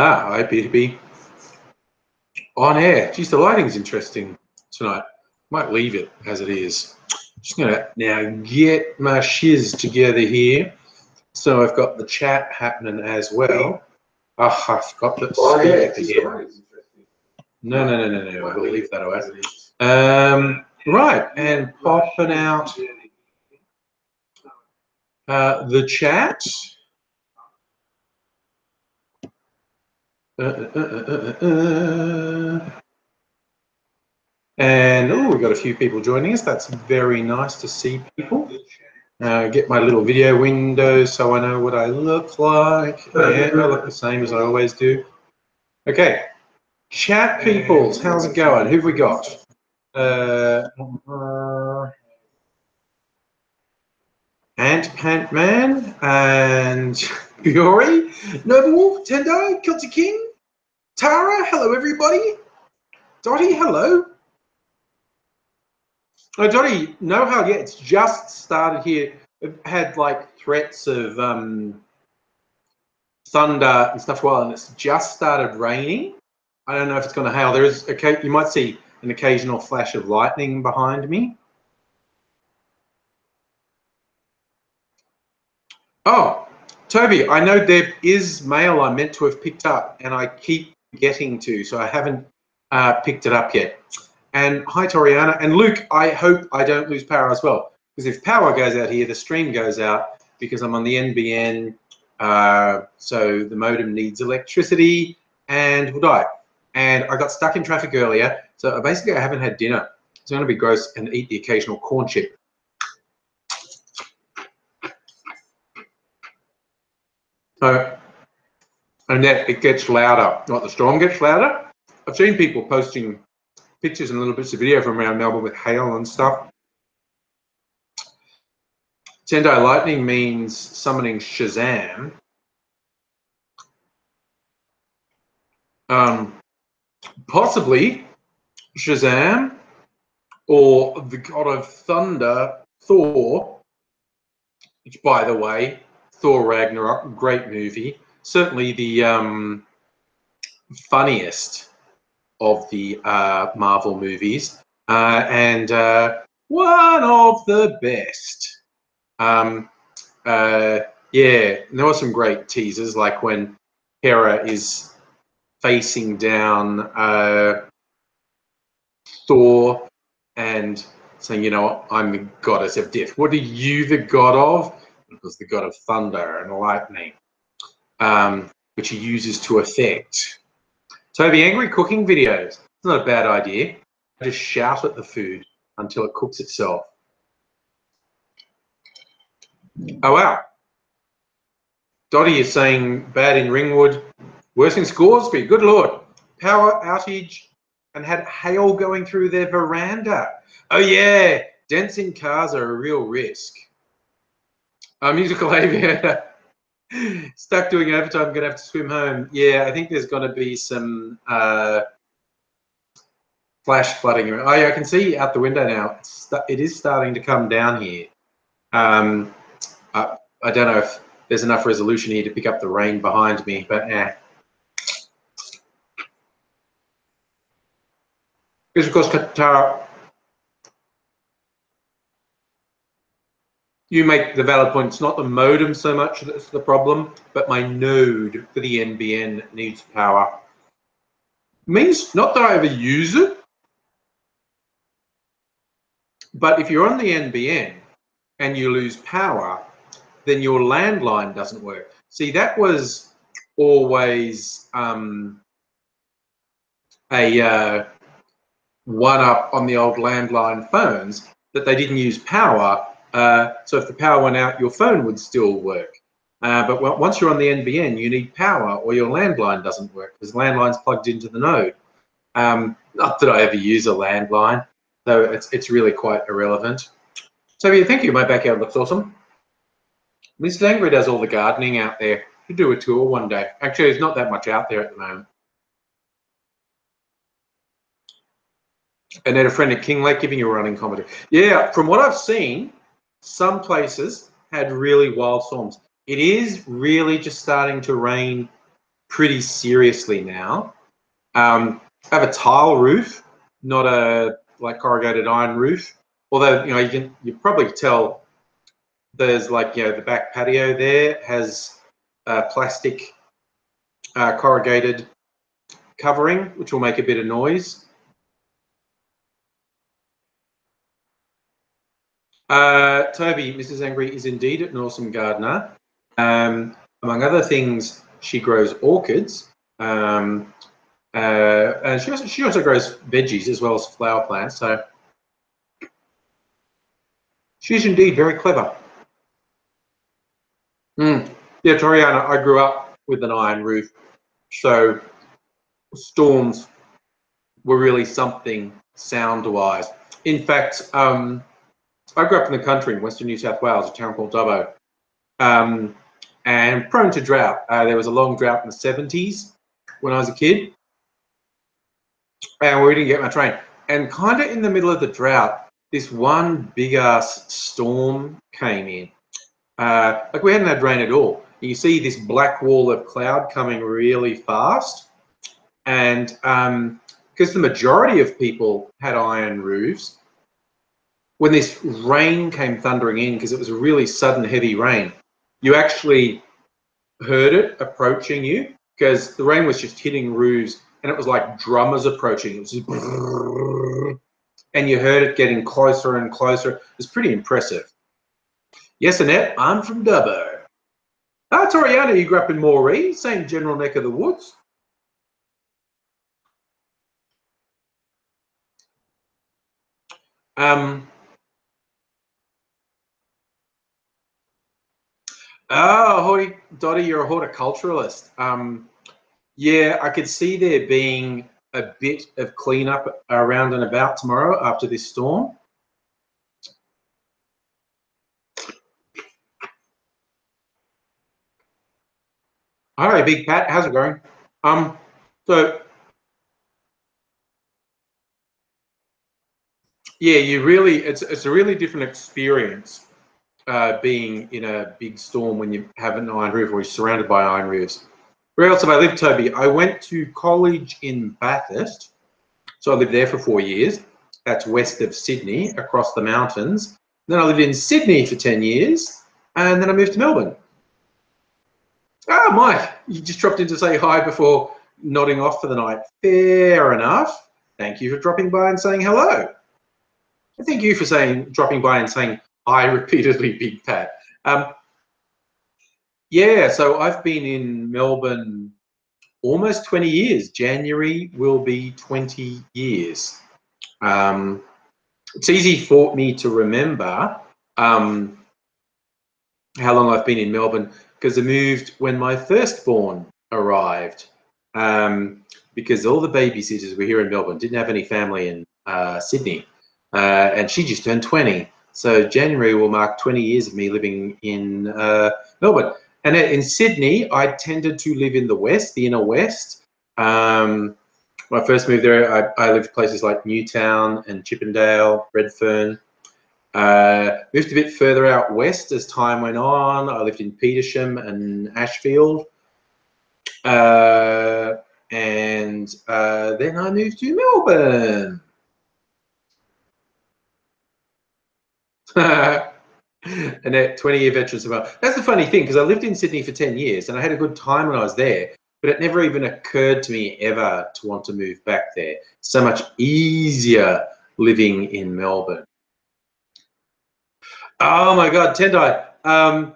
I appear to be on air. Geez, the lighting's interesting tonight. Might leave it as it is. Just gonna now get my shiz together here. So I've got the chat happening as well. Oh, I forgot to speak again. No. We'll leave that away. Right, and popping out the chat. And oh, we've got a few people joining us. That's very nice to see people. Get my little video window so I know what I look like. Yeah, I look the same as I always do. Okay, chat peoples, how's it going? Who've we got? Ant-Man and Fiore, Noble, Tendo, Kilty King, Tara, hello everybody. Dottie, hello. Oh, Dottie, no how yet. It's just started here. We've had like threats of thunder and stuff while, and it's just started raining. I don't know if it's going to hail. There is you might see an occasional flash of lightning behind me. Oh, Toby, I know there is mail I meant to have picked up and I keep getting to, so I haven't picked it up yet. And hi, Toriana. And Luke, I hope I don't lose power as well, because if power goes out here, the stream goes out because I'm on the NBN, so the modem needs electricity and will die. And I got stuck in traffic earlier, so basically I haven't had dinner. So I'm going to be gross and eat the occasional corn chip. So, and then it gets louder, not the storm gets louder. I've seen people posting pictures and little bits of video from around Melbourne with hail and stuff. Tendo lightning means summoning Shazam. Possibly Shazam or the god of thunder, Thor, which, by the way, Thor Ragnarok, great movie. Certainly the funniest of the Marvel movies, and one of the best. Yeah, there were some great teasers, like when Hera is facing down Thor and saying, you know, I'm the goddess of death. What are you the god of? It was the god of thunder and lightning, which he uses to affect. So the angry cooking videos, it's not a bad idea. I just shout at the food until it cooks itself. Oh, wow. Dottie is saying bad in Ringwood, worse in Scoresby. Good Lord. Power outage and had hail going through their veranda. Oh, yeah. Dents in cars are a real risk. Musical aviator. Stuck doing overtime, going to have to swim home. Yeah, I think there's going to be some flash flooding. Oh, yeah, I can see out the window now. It is starting to come down here. I don't know if there's enough resolution here to pick up the rain behind me, but because of course, Katara, you make the valid point. It's not the modem so much that's the problem, but my node for the NBN needs power. Means not that I ever use it, but if you're on the NBN and you lose power, then your landline doesn't work. See, that was always a one-up on the old landline phones, that they didn't use power. So if the power went out, your phone would still work. But once you're on the NBN, you need power or your landline doesn't work because landline's plugged into the node. Not that I ever use a landline, so it's really quite irrelevant. So yeah, thank you. My backyard looks awesome. Mr. Angry does all the gardening out there. Should do a tour one day. Actually, there's not that much out there at the moment. And then a friend at Kinglake giving you a running comedy. Yeah, from what I've seen, some places had really wild storms. It is really just starting to rain pretty seriously now. I have a tile roof, not a like corrugated iron roof. Although you probably tell there's the back patio there has plastic corrugated covering, which will make a bit of noise. Toby, Mrs. Angry is indeed an awesome gardener. Among other things, she grows orchids, and she also grows veggies as well as flower plants. So she's indeed very clever. Yeah, Toriana, I grew up with an iron roof, so storms were really something sound-wise. In fact, I grew up in the country in Western New South Wales, a town called Dubbo, and prone to drought. There was a long drought in the 70s when I was a kid, and we didn't get much rain. And kind of in the middle of the drought, this one big-ass storm came in. Like we hadn't had rain at all. You see this black wall of cloud coming really fast, and because the majority of people had iron roofs, when this rain came thundering in, because it was a really sudden heavy rain, you actually heard it approaching you, because the rain was just hitting roofs, and it was like drummers approaching. It was just, and you heard it getting closer and closer. It was pretty impressive. Yes, Annette, I'm from Dubbo. Toriana, you grew up in Moree, same general neck of the woods. Hoy Dottie, you're a horticulturalist. Yeah, I could see there being a bit of cleanup around and about tomorrow after this storm. Hi, Big Pat, how's it going? So yeah, it's a really different experience being in a big storm when you have an iron roof or you're surrounded by iron roofs. Where else have I lived, Toby? I went to college in Bathurst, so I lived there for 4 years. That's west of Sydney, across the mountains. Then I lived in Sydney for 10 years, and then I moved to Melbourne. Ah, Mike, you just dropped in to say hi before nodding off for the night. Fair enough. Thank you for dropping by and saying hello. Thank you for dropping by and saying hi repeatedly, Big Pat. Yeah, so I've been in Melbourne almost 20 years. January will be 20 years. It's easy for me to remember how long I've been in Melbourne because I moved when my firstborn arrived, because all the babysitters were here in Melbourne, didn't have any family in Sydney, and she just turned 20. So January will mark 20 years of me living in Melbourne. And in Sydney, I tended to live in the west, the inner west. When I first moved there, I lived places like Newtown and Chippendale, Redfern. Moved a bit further out west as time went on. I lived in Petersham and Ashfield. And then I moved to Melbourne. And that 20-year veteran survivor. That's the funny thing, because I lived in Sydney for 10 years and I had a good time when I was there, but it never even occurred to me ever to want to move back there. So much easier living in Melbourne. Oh my God, Tendai.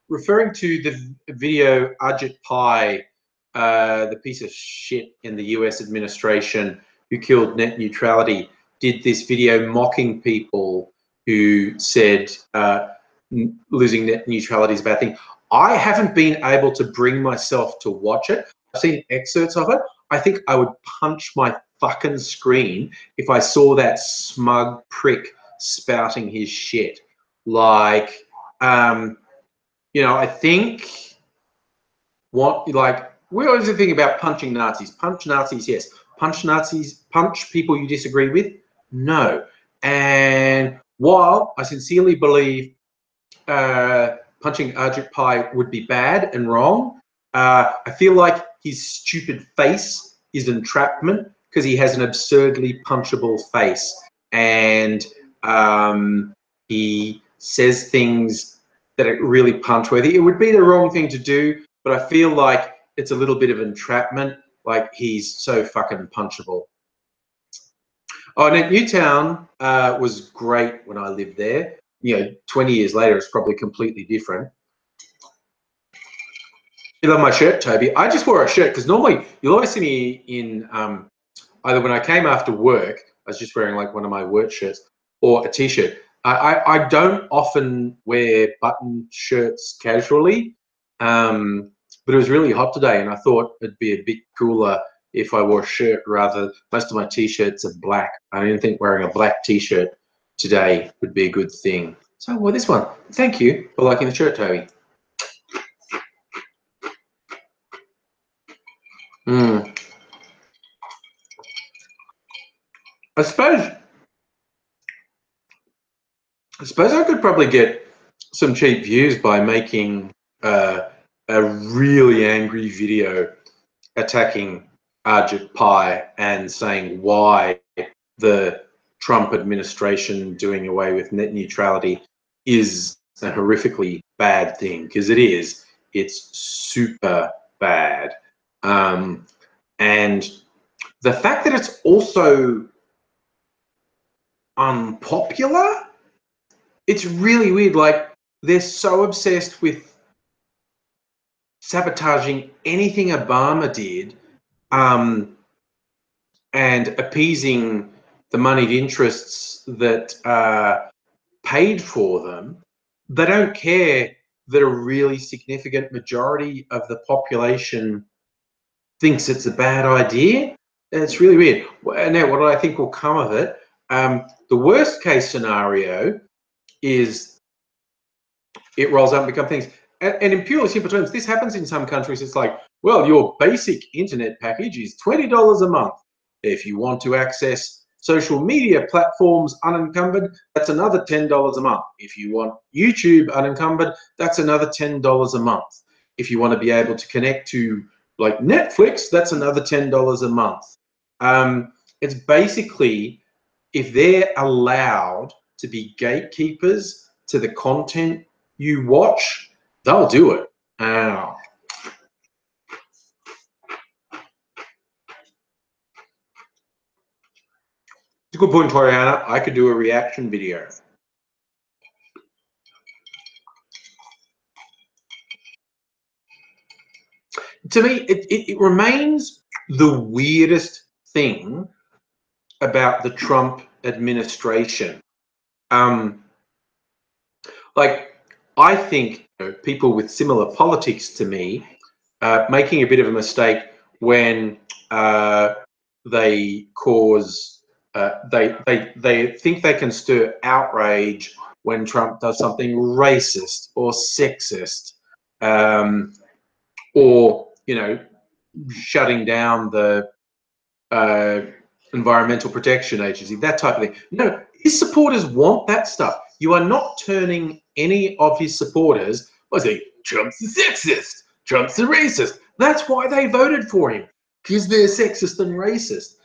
Referring to the video Ajit Pai, the piece of shit in the US administration who killed net neutrality, did this video mocking people who said losing net neutrality is a bad thing. I haven't been able to bring myself to watch it. I've seen excerpts of it. I think I would punch my fucking screen if I saw that smug prick spouting his shit. Like, you know, I think we always think about punching Nazis. Punch Nazis, yes. Punch Nazis, punch people you disagree with, no. And while I sincerely believe punching Ajit Pai would be bad and wrong, I feel like his stupid face is entrapment because he has an absurdly punchable face, and he says things that are really punch-worthy. It would be the wrong thing to do, but I feel like it's a little bit of entrapment. Like, he's so fucking punchable. Oh, and Newtown was great when I lived there. You know, 20 years later, it's probably completely different. You love my shirt, Toby? I just wore a shirt because normally you'll always see me in either when I came after work, I was just wearing like one of my work shirts, or a t-shirt. I don't often wear button shirts casually, but it was really hot today, and I thought it'd be a bit cooler if I wore a shirt rather. Most of my t-shirts are black. I didn't think wearing a black t-shirt today would be a good thing. So I wore this one. Thank you for liking the shirt, Toby. I suppose I could probably get some cheap views by making a really angry video attacking Arjit Pai and saying why the Trump administration doing away with net neutrality is a horrifically bad thing, because it is. It's super bad. And the fact that it's also unpopular, it's really weird. Like, they're so obsessed with sabotaging anything Obama did, and appeasing the moneyed interests that paid for them. They don't care that a really significant majority of the population thinks it's a bad idea. And it's really weird. Now, what I think will come of it, the worst case scenario is it rolls out and becomes things. And in purely simple terms, this happens in some countries. It's like, well, your basic internet package is $20 a month. If you want to access social media platforms unencumbered, that's another $10 a month. If you want YouTube unencumbered, that's another $10 a month. If you want to be able to connect to like Netflix, that's another $10 a month. It's basically, if they're allowed to be gatekeepers to the content you watch, they'll do it. It's a good point, Toriana. I could do a reaction video. To me, it remains the weirdest thing about the Trump administration. Like, I think, you know, people with similar politics to me making a bit of a mistake when they cause they think they can stir outrage when Trump does something racist or sexist, or, you know, shutting down the Environmental Protection Agency, that type of thing. No, his supporters want that stuff. You are not turning any of his supporters, I say, Trump's a sexist, Trump's a racist. That's why they voted for him, because they're sexist and racist.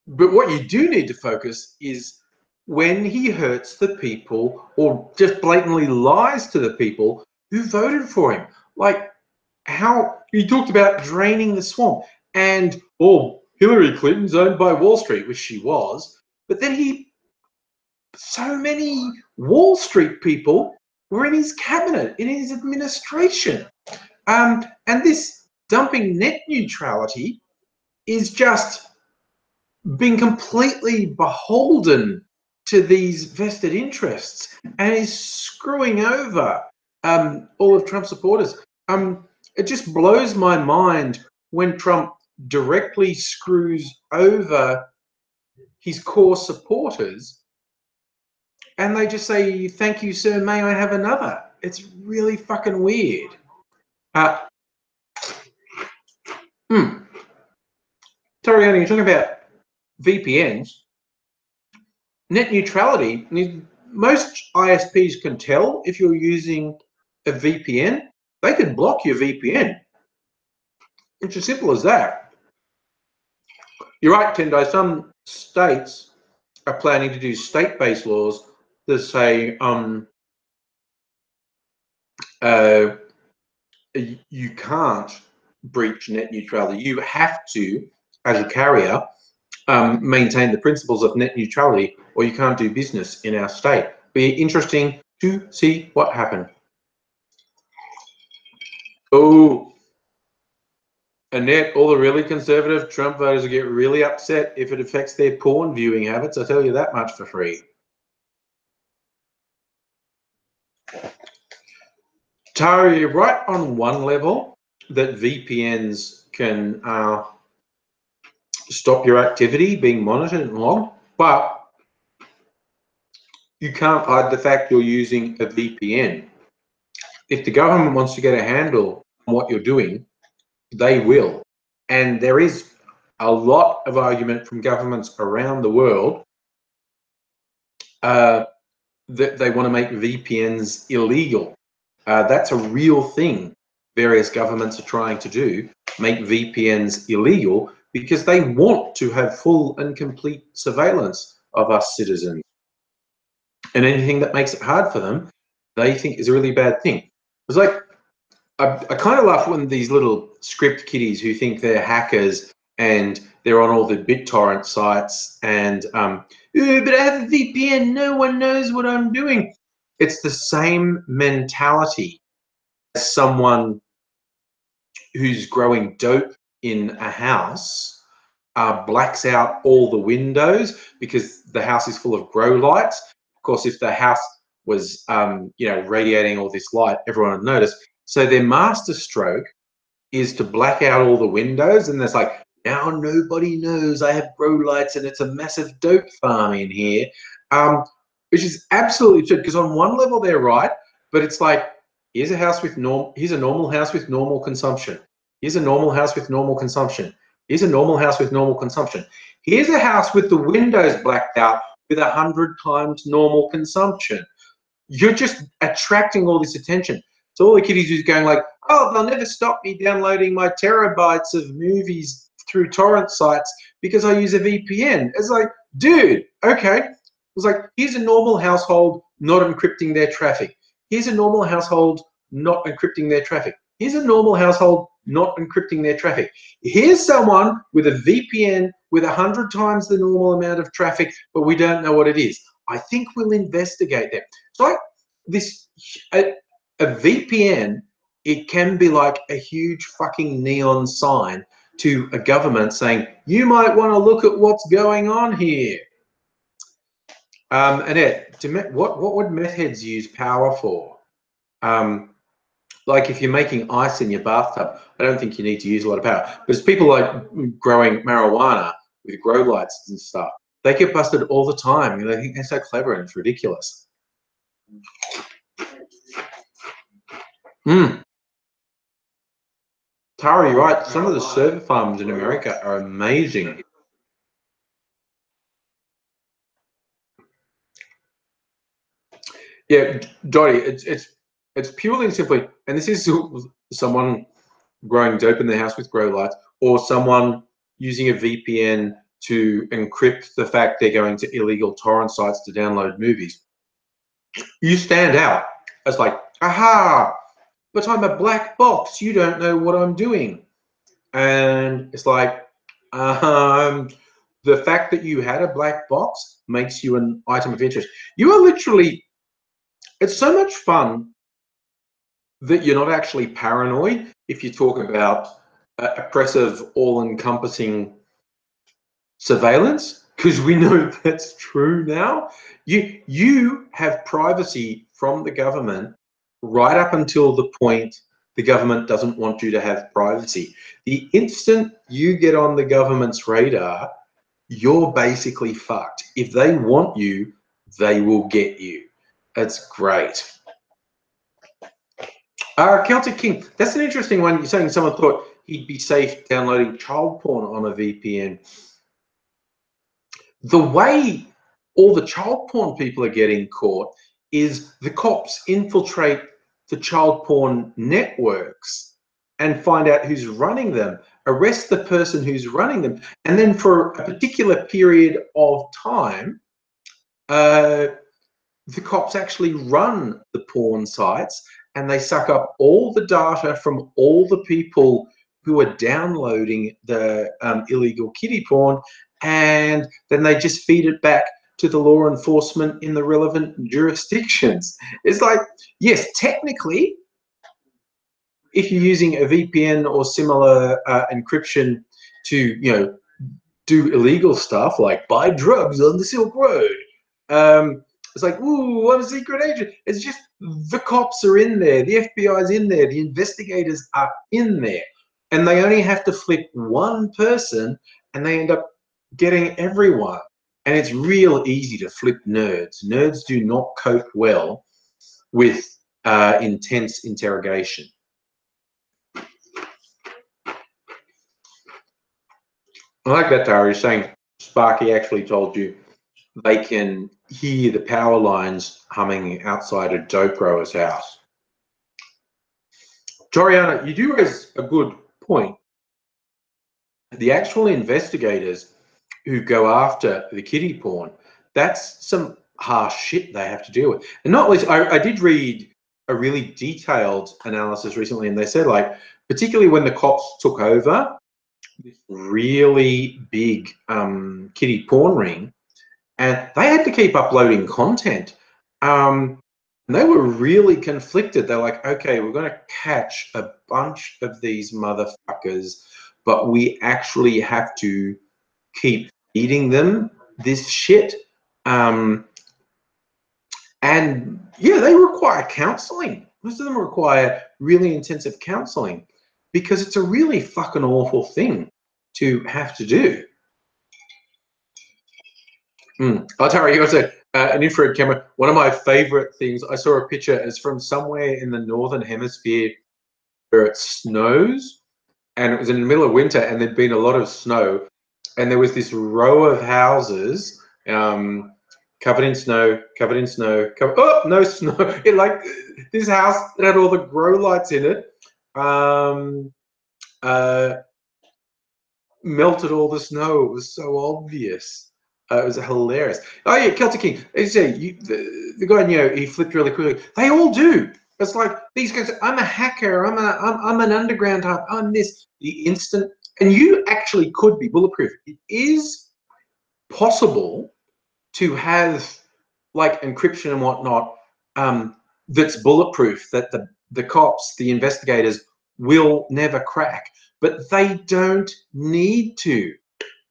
But what you do need to focus is when he hurts the people or just blatantly lies to the people who voted for him. Like, how he talked about draining the swamp, and, oh, Hillary Clinton's owned by Wall Street, which she was, but then so many Wall Street people were in his cabinet, in his administration. And this dumping net neutrality is just being completely beholden to these vested interests, and is screwing over all of Trump's supporters. It just blows my mind when Trump directly screws over his core supporters and they just say, "Thank you, sir, may I have another?" It's really fucking weird. Toriana, you're talking about VPNs. Net neutrality, most ISPs can tell if you're using a VPN, they could block your VPN. It's as simple as that. You're right, Tendo. Some states are planning to do state-based laws that say you can't breach net neutrality. You have to, as a carrier, maintain the principles of net neutrality, or you can't do business in our state. Be interesting to see what happened. Oh, Annette, all the really conservative Trump voters will get really upset if it affects their porn viewing habits. I tell you that much for free. Tara, you're right on one level that VPNs can stop your activity being monitored and logged, but you can't hide the fact you're using a VPN. If the government wants to get a handle on what you're doing, they will. And there is a lot of argument from governments around the world that they want to make VPNs illegal. That's a real thing various governments are trying to do, make VPNs illegal, because they want to have full and complete surveillance of us citizens. And anything that makes it hard for them, they think is a really bad thing. It's like, I kind of laugh when these little script kiddies who think they're hackers and they're on all the BitTorrent sites and, but I have a VPN, no one knows what I'm doing. It's the same mentality as someone who's growing dope in a house, blacks out all the windows because the house is full of grow lights. Of course, if the house was, radiating all this light, everyone would notice. So their master stroke is to black out all the windows, and there's like, now nobody knows I have grow lights and it's a massive dope farm in here, which is absolutely true, because on one level they're right, but it's like, here's a house with here's a normal house with normal consumption. Here's a normal house with normal consumption. Here's a normal house with normal consumption. Here's a house with the windows blacked out with 100 times normal consumption. You're just attracting all this attention. So all the kiddies who's going like, oh, they'll never stop me downloading my terabytes of movies through torrent sites because I use a VPN. It's like, dude, okay. It's like, here's a normal household not encrypting their traffic. Here's a normal household not encrypting their traffic. Here's a normal household not encrypting their traffic. Here's someone with a VPN with 100 times the normal amount of traffic, but we don't know what it is. I think we'll investigate that. So like this, a VPN, it can be like a huge fucking neon sign to a government saying, you might want to look at what's going on here. Annette, what would meth heads use power for? Like if you're making ice in your bathtub, I don't think you need to use a lot of power. But it's people like growing marijuana with grow lights and stuff. They get busted all the time. And they think they're so clever and it's ridiculous. Tara, you're right. Some of the server farms in America are amazing. Yeah, Dottie, it's purely and simply, and this is someone growing dope in their house with grow lights, or someone using a VPN to encrypt the fact they're going to illegal torrent sites to download movies. You stand out as like, aha, but I'm a black box. You don't know what I'm doing. And it's like, the fact that you had a black box makes you an item of interest. You are literally, it's so much fun that you're not actually paranoid if you talk about oppressive, all-encompassing surveillance, because we know that's true now. You have privacy from the government right up until the point the government doesn't want you to have privacy. The instant you get on the government's radar, you're basically fucked. If they want you, they will get you. That's great. Celtic King, that's an interesting one. You're saying someone thought he'd be safe downloading child porn on a VPN. The way all the child porn people are getting caught is the cops infiltrate the child porn networks and find out who's running them, arrest the person who's running them, and then for a particular period of time, the cops actually run the porn sites and they suck up all the data from all the people who are downloading the illegal kiddie porn, and then they just feed it back to the law enforcement in the relevant jurisdictions. It's like, yes, technically, if you're using a VPN or similar encryption to, you know, do illegal stuff like buy drugs on the Silk Road, it's like, ooh, I'm a secret agent. It's just the cops are in there, the FBI's in there, the investigators are in there, and they only have to flip one person and they end up getting everyone. And it's real easy to flip nerds. Nerds do not cope well with intense interrogation. I like that, Tara. You're saying Sparky actually told you they can hear the power lines humming outside a dope grower's house. Joriana, you do raise a good point. The actual investigators who go after the kiddie porn, that's some harsh shit they have to deal with. And not least, I did read a really detailed analysis recently, and they said, like, particularly when the cops took over this really big kiddie porn ring, and they had to keep uploading content. And they were really conflicted. They're like, okay, we're going to catch a bunch of these motherfuckers, but we actually have to keep feeding them this shit. And yeah, they require counseling. Most of them require really intensive counseling because it's a really fucking awful thing to have to do. I'll tell you, also an infrared camera. One of my favorite things, I saw a picture, is from somewhere in the northern hemisphere where it snows, and it was in the middle of winter, and there'd been a lot of snow, and there was this row of houses covered in snow, oh, no snow. It, like, this house that had all the grow lights in it, melted all the snow. It was so obvious. It was hilarious. Oh yeah, Celtic King. As you say, the guy, you know, he flipped really quickly. They all do. It's like these guys. I'm a hacker. I'm an underground type. I'm this. The instant, and you actually could be bulletproof. It is possible to have like encryption and whatnot that's bulletproof, that the cops, the investigators will never crack, but they don't need to,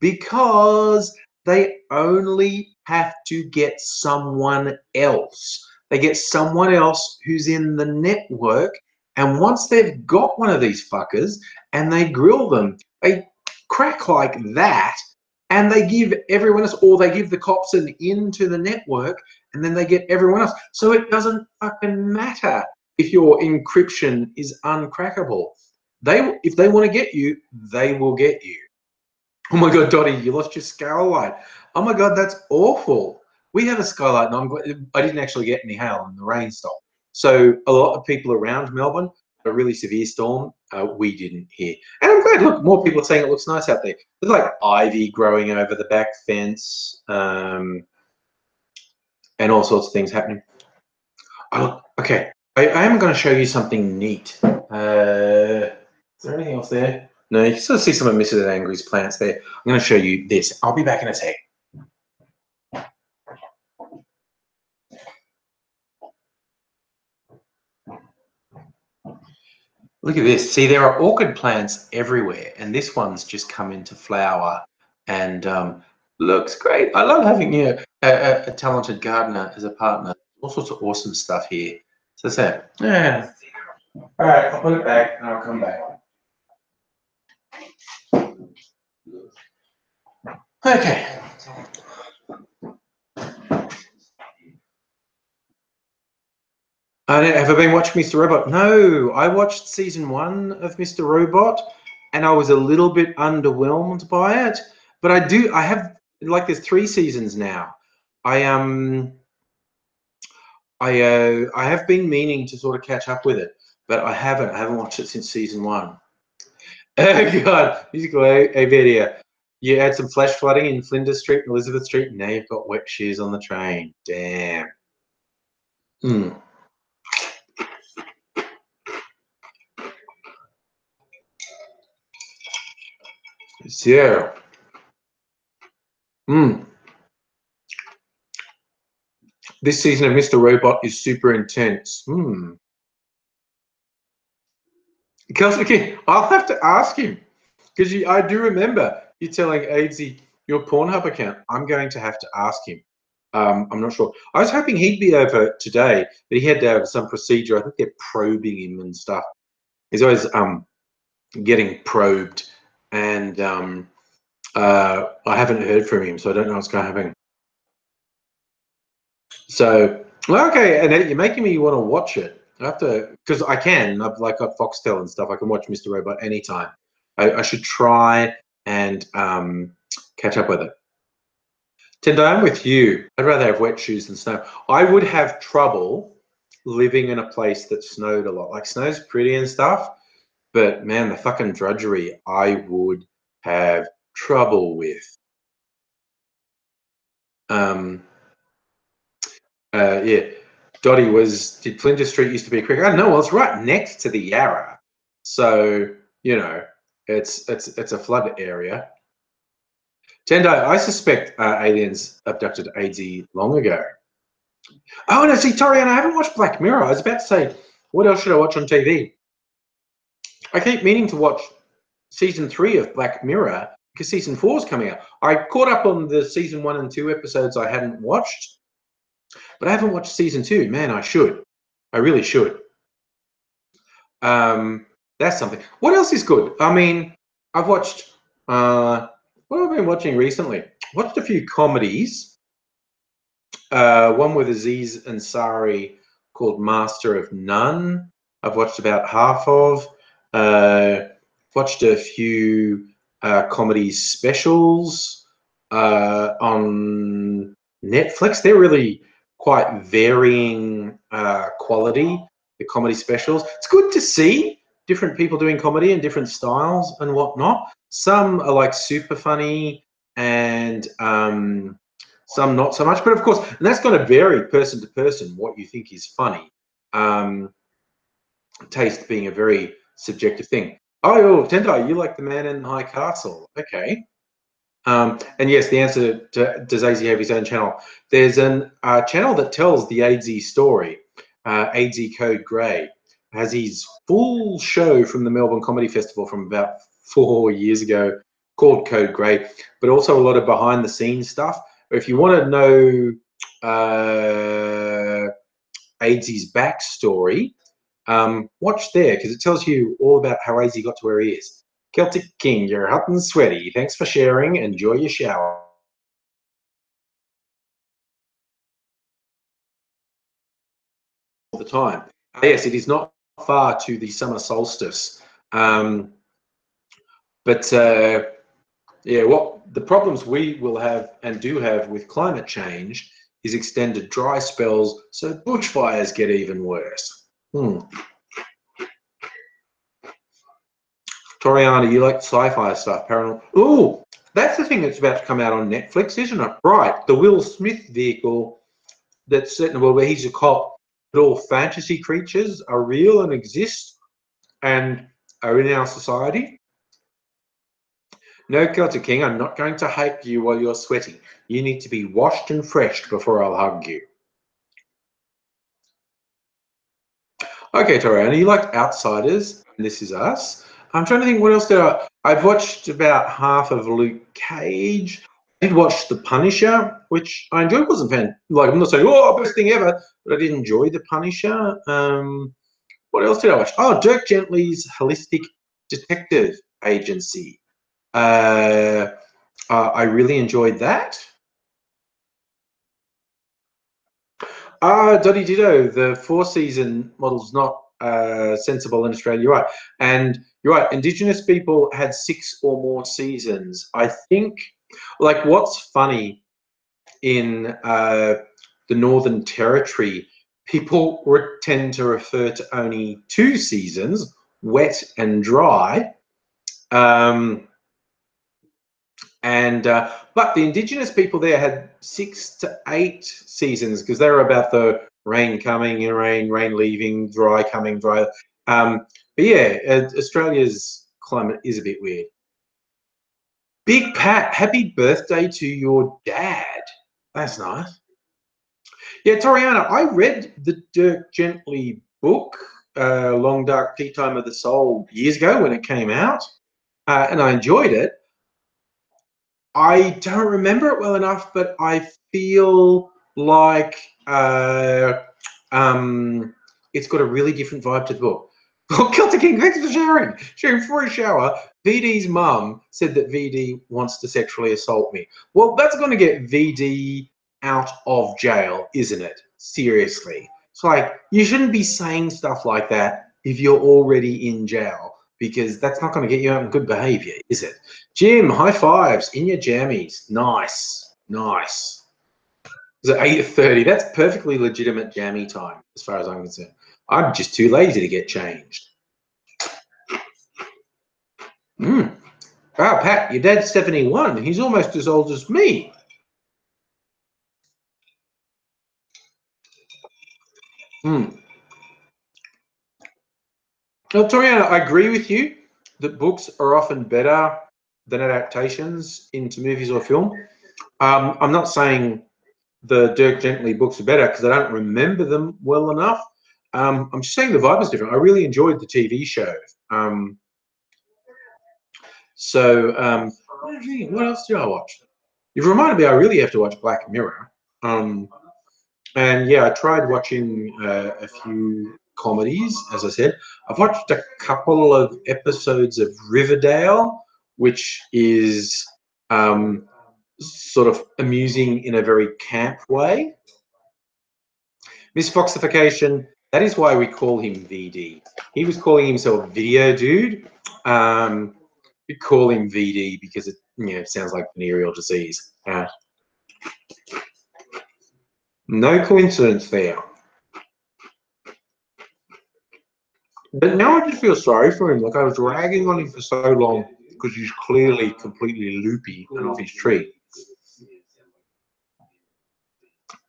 because they only have to get someone else. They get someone else who's in the network, and once they've got one of these fuckers and they grill them, they crack like that, and they give everyone else, or they give the cops an into the network, and then they get everyone else. So it doesn't fucking matter if your encryption is uncrackable. If they want to get you, they will get you. Oh my God, Dottie, you lost your skylight. Oh my God, that's awful. We have a skylight, and I'm glad I didn't actually get any hail and the rain stopped. So a lot of people around Melbourne, a really severe storm, we didn't hear. And I'm glad, look, more people are saying it looks nice out there. There's like ivy growing over the back fence, and all sorts of things happening. Oh, okay, I am going to show you something neat. Is there anything else there? No, you can still see some of Mrs. Angry's plants there. I'm going to show you this. I'll be back in a sec. Look at this. See, there are orchid plants everywhere, and this one's just come into flower and looks great. I love having, you know, a talented gardener as a partner. All sorts of awesome stuff here. So that's it. Yeah. All right, I'll put it back and I'll come back. Okay. Have I been watching Mr. Robot? No, I watched season 1 of Mr. Robot, and I was a little bit underwhelmed by it. But I have, like, there's 3 seasons now. I have been meaning to sort of catch up with it, but I haven't. I haven't watched it since season 1. Oh God, musical a video. You had some flash flooding in Flinders Street and Elizabeth Street, and now you've got wet shoes on the train. Damn. Hmm. Yeah. Hmm. This season of Mr. Robot is super intense. Hmm. Kelsey, I'll have to ask him because I do remember you telling Aidsy your Pornhub account. I'm going to have to ask him. I'm not sure. I was hoping he'd be over today, but he had to have some procedure. I think they're probing him and stuff. He's always getting probed, and I haven't heard from him, so I don't know what's going to happen. So, okay, and you're making me want to watch it. I have to, because I can. I've like got Foxtel and stuff. I can watch Mr. Robot anytime. I should try and catch up with it. Tendo, I'm with you. I'd rather have wet shoes than snow. I would have trouble living in a place that snowed a lot. Like snow's pretty and stuff, but man, the fucking drudgery I would have trouble with. Yeah. Dottie did Flinders Street used to be a cricket? Oh, no, well, it's right next to the Yarra. So, you know, it's a flood area. Tendo, I suspect aliens abducted AZ long ago. Oh, no, see, Torian, I haven't watched Black Mirror. I was about to say, what else should I watch on TV? I keep meaning to watch season 3 of Black Mirror because season 4 is coming out. I caught up on the season 1 and 2 episodes I hadn't watched, but I haven't watched season 2. Man, I should. I really should. That's something. What else is good? I mean, I've watched. What have I been watching recently? Watched a few comedies. One with Aziz Ansari called Master of None. I've watched about half of. Watched a few comedy specials on Netflix. They're really quite varying quality, the comedy specials. It's good to see different people doing comedy in different styles and whatnot. Some are like super funny and some not so much. But of course, and that's going to vary person to person what you think is funny. Taste being a very subjective thing. Oh, Tendai, you like The Man in the High Castle. Okay. And yes, the answer to does AZ have his own channel? There's a channel that tells the AZ story. AZ Code Grey has his full show from the Melbourne Comedy Festival from about 4 years ago called Code Grey, but also a lot of behind the scenes stuff. If you want to know AZ's backstory, watch there because it tells you all about how AZ got to where he is. Celtic King, you're hot and sweaty. Thanks for sharing. Enjoy your shower. All the time. Yes, it is not far to the summer solstice. But yeah, what the problems we will have and do have with climate change is extended dry spells, so bushfires get even worse. Toriana, you like sci-fi stuff, paranormal. Oh, that's the thing that's about to come out on Netflix, isn't it? Right, the Will Smith vehicle that's set in a world where he's a cop, but all fantasy creatures are real and exist and are in our society. No, Celtic King, I'm not going to hype you while you're sweaty. You need to be washed and freshed before I'll hug you. Okay, Toriana, you like Outsiders, and This Is Us. I'm trying to think what else did I've watched about half of Luke Cage. I did watch The Punisher, which I enjoyed. Wasn't fan. Like I'm not saying best thing ever, but I did enjoy The Punisher. What else did I watch? Oh, Dirk Gently's Holistic Detective Agency. I really enjoyed that. Dotty Ditto, the 4-season model's not sensible in Australia. You're right. And you're right. Indigenous people had 6 or more seasons. I think, like, what's funny in the Northern Territory people tend to refer to only 2 seasons, wet and dry. But the indigenous people there had 6 to 8 seasons because they were about the rain coming and rain leaving, dry coming, dry. But yeah, Australia's climate is a bit weird. Big Pat, happy birthday to your dad. That's nice. Yeah, Toriana, I read the Dirk Gently book, Long Dark Tea Time of the Soul, years ago when it came out, and I enjoyed it. I don't remember it well enough, but I feel like it's got a really different vibe to the book. Oh, Celtic King, thanks for sharing. Sharing before a shower, VD's mum said that VD wants to sexually assault me. Well, that's going to get VD out of jail, isn't it? Seriously. It's like, you shouldn't be saying stuff like that if you're already in jail, because that's not going to get you out in good behavior, is it? Jim, high fives in your jammies. Nice, nice. Is it 8:30? That's perfectly legitimate jammy time, as far as I'm concerned. I'm just too lazy to get changed. Wow, Pat, your dad's 71. He's almost as old as me. Well, Toriana, I agree with you that books are often better than adaptations into movies or film. I'm not saying the Dirk Gently books are better because I don't remember them well enough. I'm just saying the vibe is different. I really enjoyed the TV show. What else did I watch? You've reminded me I really have to watch Black Mirror. And yeah, I tried watching a few comedies, as I said. I've watched a couple of episodes of Riverdale, which is sort of amusing in a very camp way. Miss Foxification, that is why we call him VD. He was calling himself Video Dude. We call him VD because it sounds like venereal disease. No coincidence there. But now I just feel sorry for him. Like, I was ragging on him for so long because he's clearly completely loopy and off his tree.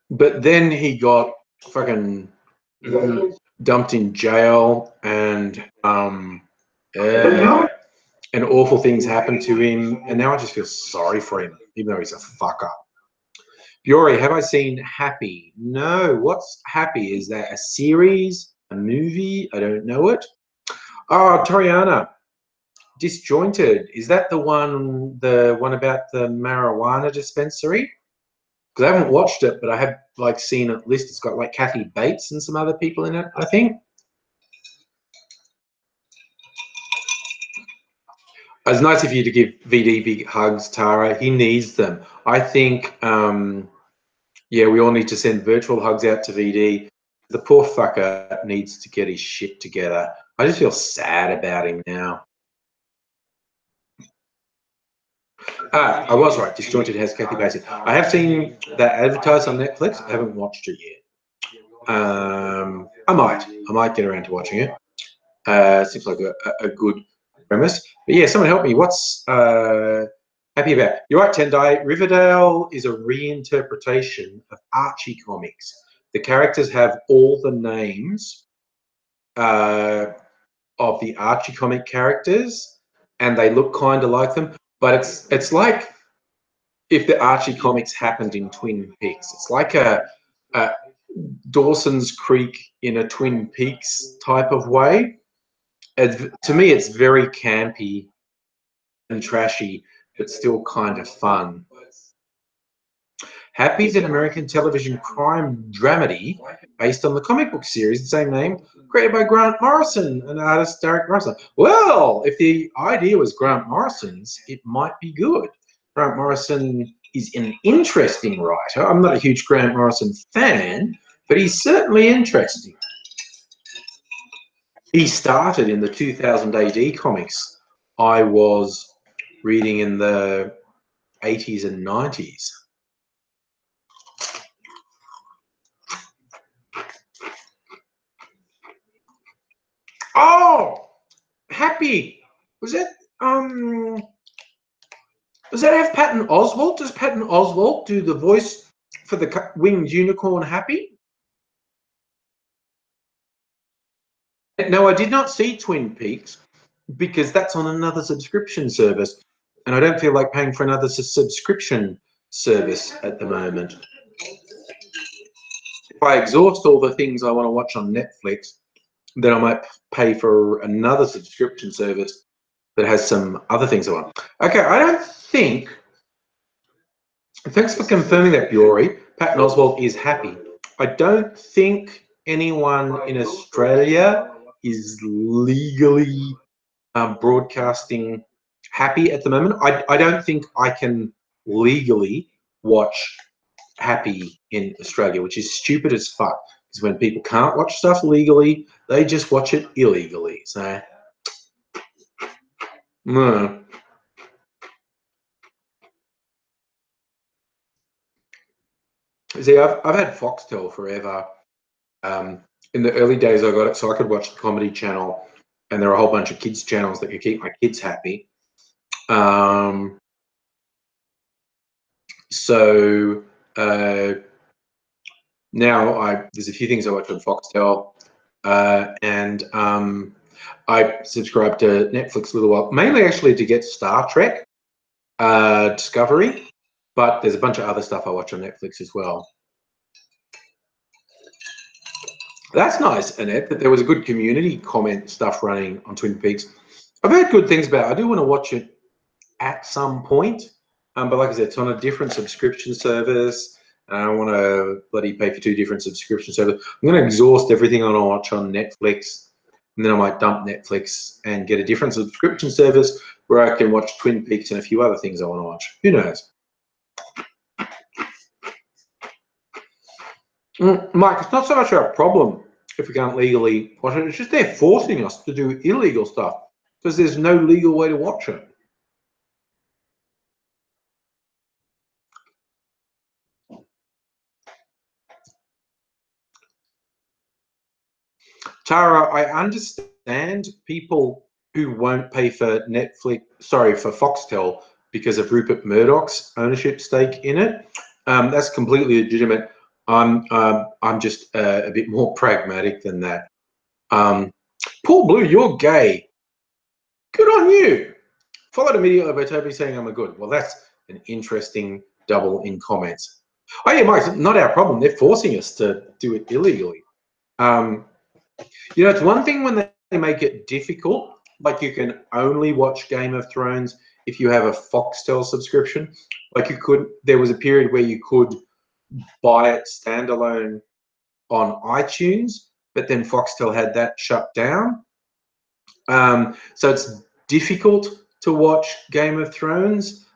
But then he got fucking dumped in jail, and awful things happened to him. And now I just feel sorry for him, even though he's a fuck up. Fiore, have I seen Happy? No. What's Happy? Is that a series? A movie? I don't know it. Oh, Toriana. Disjointed. Is that the one about the marijuana dispensary? Because I haven't watched it, but I have seen it listed. It's got Kathy Bates and some other people in it, I think. It's nice of you to give VD big hugs, Tara. He needs them. I think, yeah, we all need to send virtual hugs out to VD. The poor fucker needs to get his shit together. I just feel sad about him now. I was right. Disjointed has Kathy Bates. I have seen that advertised on Netflix. I haven't watched it yet. I might get around to watching it. Seems like a good premise. But yeah, someone help me. What's Happy about? You're right, Tendai. Riverdale is a reinterpretation of Archie comics. The characters have all the names of the Archie comic characters, and they look kind of like them. But it's like if the Archie comics happened in Twin Peaks. It's like a Dawson's Creek in a Twin Peaks type of way. To me, it's very campy and trashy, but still kind of fun. Happy is an American television crime dramedy based on the comic book series, the same name, created by Grant Morrison and artist Derek Russell. Well, if the idea was Grant Morrison's, it might be good. Grant Morrison is an interesting writer. I'm not a huge Grant Morrison fan, but he's certainly interesting. He started in the 2000 AD comics. I was reading in the 80s and 90s. Oh, Happy. Was it? Does that have Patton Oswalt? Does Patton Oswalt do the voice for the winged unicorn Happy? No, I did not see Twin Peaks because that's on another subscription service, and I don't feel like paying for another subscription service at the moment. If I exhaust all the things I want to watch on Netflix, then I might pay for another subscription service that has some other things I want. Okay, I don't think. Thanks for confirming that, Biori. Patton Oswalt is Happy. I don't think anyone in Australia is legally broadcasting Happy at the moment. I don't think I can legally watch Happy in Australia, which is stupid as fuck. Because when people can't watch stuff legally, they just watch it illegally. So, no. See, I've had Foxtel forever. In the early days, I got it so I could watch the Comedy Channel, and there are a whole bunch of kids channels that could keep my kids happy. So now there's a few things I watch on Foxtel, and I subscribe to Netflix a little while, mainly actually to get Star Trek Discovery, but there's a bunch of other stuff I watch on Netflix as well. That's nice, Annette, that there was a good community comment stuff running on Twin Peaks. I've heard good things about it. I do want to watch it at some point, but like I said, it's on a different subscription service. And I don't want to bloody pay for 2 different subscription services. I'm going to exhaust everything I want to watch on Netflix, and then I might dump Netflix and get a different subscription service where I can watch Twin Peaks and a few other things I want to watch. Who knows? Mike, it's not so much our problem if we can't legally watch it. It's just they're forcing us to do illegal stuff because there's no legal way to watch it. Tara, I understand people who won't pay for for Foxtel because of Rupert Murdoch's ownership stake in it. That's completely legitimate. I'm just a bit more pragmatic than that. Paul Blue, you're gay. Good on you. Followed immediately by Toby saying I'm a good. Well, that's an interesting double in comments. Oh yeah, Mike, it's not our problem. They're forcing us to do it illegally. You know, it's one thing when they make it difficult, like you can only watch Game of Thrones if you have a Foxtel subscription. Like there was a period where you could buy it standalone on iTunes, but then Foxtel had that shut down. So it's difficult to watch Game of Thrones,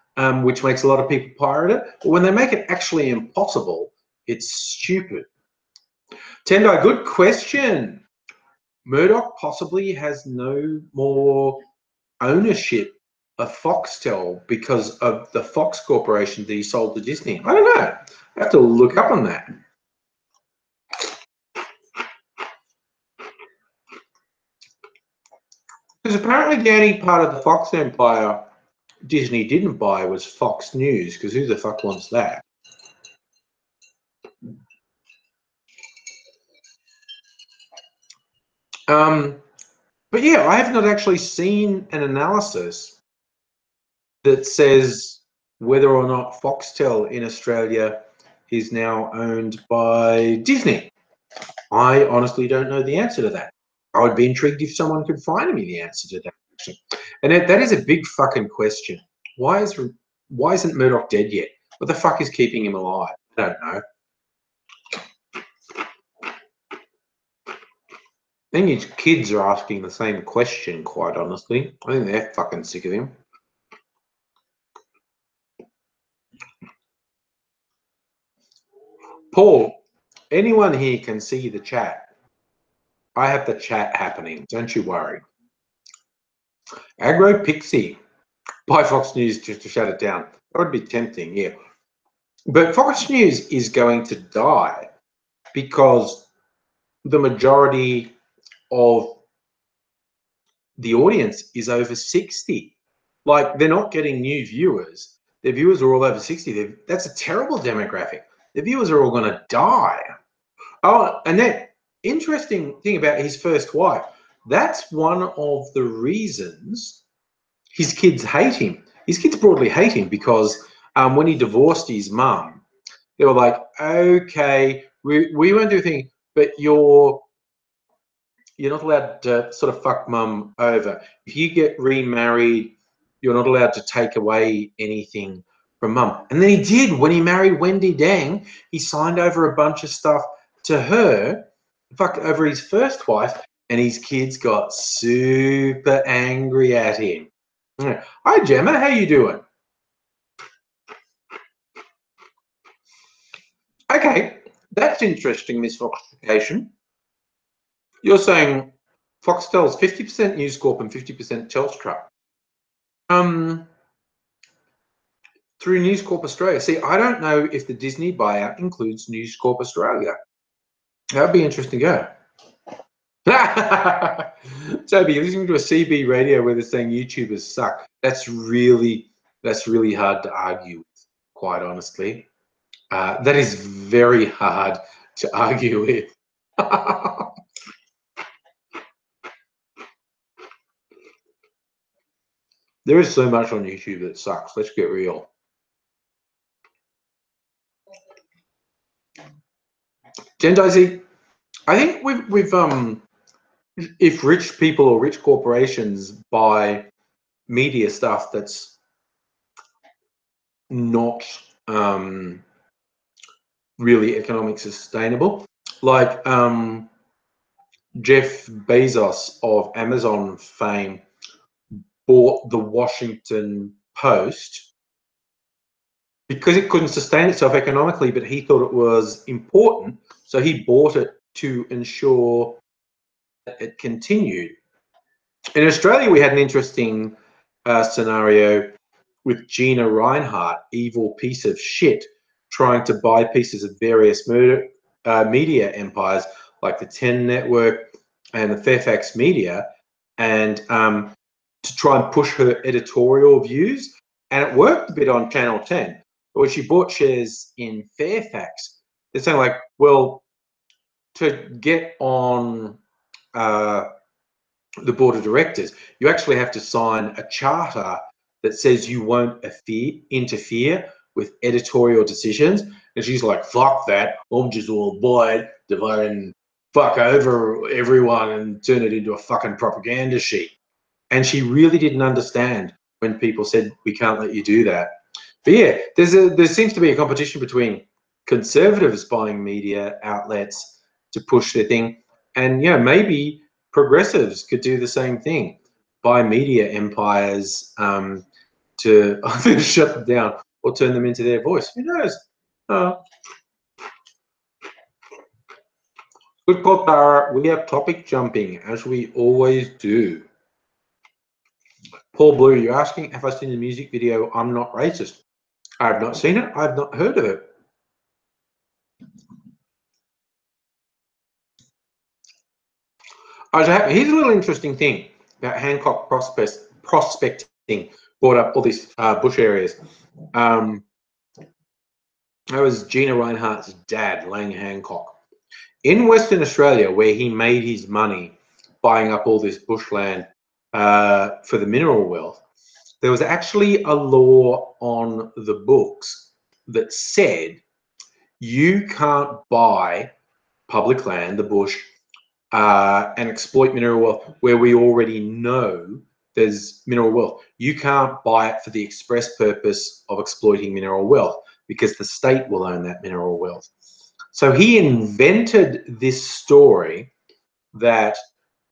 which makes a lot of people pirate it. But when they make it actually impossible, it's stupid. Tendai, good question. Murdoch possibly has no more ownership of Foxtel because of the Fox Corporation that he sold to Disney. I don't know. I have to look up on that. Because apparently the only part of the Fox empire Disney didn't buy was Fox News, because who the fuck wants that? But yeah, I have not actually seen an analysis that says whether or not Foxtel in Australia is now owned by Disney. I honestly don't know the answer to that. I would be intrigued if someone could find me the answer to that question. And that is a big fucking question. Why isn't Murdoch dead yet? What the fuck is keeping him alive? I don't know. I think his kids are asking the same question, quite honestly. I think they're fucking sick of him. Paul, anyone here can see the chat. I have the chat happening. Don't you worry. Agro Pixie. Buy Fox News just to shut it down. That would be tempting, yeah. But Fox News is going to die because the majority of the audience is over 60. Like, they're not getting new viewers. Their viewers are all over 60. That's a terrible demographic. The viewers are all going to die. Oh, and that interesting thing about his first wife, that's one of the reasons his kids hate him. His kids broadly hate him because when he divorced his mum, they were like, okay, we won't do anything, but you're not allowed to sort of fuck mum over. If you get remarried, you're not allowed to take away anything from mum. And then he did. When he married Wendy Dang, he signed over a bunch of stuff to her, fuck, over his first wife, and his kids got super angry at him. Hi, Gemma. How you doing? Okay, that's interesting, Miss Foxification. You're saying Foxtel's 50% News Corp and 50% Telstra. Through News Corp Australia. See, I don't know if the Disney buyout includes News Corp Australia. That'd be interesting to go. Toby, you're listening to a CB radio where they're saying YouTubers suck. That's really hard to argue with, quite honestly. That is very hard to argue with. There is so much on YouTube that sucks. Let's get real. Jen Dicey, I think we've if rich people or rich corporations buy media stuff that's not really economic sustainable, like Jeff Bezos of Amazon fame bought the Washington Post because it couldn't sustain itself economically, but he thought it was important, so he bought it to ensure that it continued. In Australia, we had an interesting scenario with Gina Reinhardt, evil piece of shit, trying to buy pieces of various media empires like the 10 Network and the Fairfax Media, and to try and push her editorial views. And it worked a bit on Channel 10. But when she bought shares in Fairfax, they're saying like, well, to get on the board of directors, you actually have to sign a charter that says you won't interfere with editorial decisions. And she's like, fuck that, I'm just all buy it to fuck over everyone and turn it into a fucking propaganda sheet. And she really didn't understand when people said, we can't let you do that. But yeah, there seems to be a competition between conservatives buying media outlets to push their thing, and maybe progressives could do the same thing, buy media empires to either shut them down or turn them into their voice. Who knows? Good call, Tara. We have topic jumping, as we always do. Paul Blue, you're asking, have I seen the music video I'm Not Racist? I have not seen it. I have not heard of it. Here's a little interesting thing about Hancock prospecting, brought up all these bush areas. That was Gina Reinhardt's dad, Lang Hancock. In Western Australia, where he made his money buying up all this bushland for the mineral wealth, there was actually a law on the books that said you can't buy public land, the bush, and exploit mineral wealth where we already know there's mineral wealth. You can't buy it for the express purpose of exploiting mineral wealth because the state will own that mineral wealth. So he invented this story that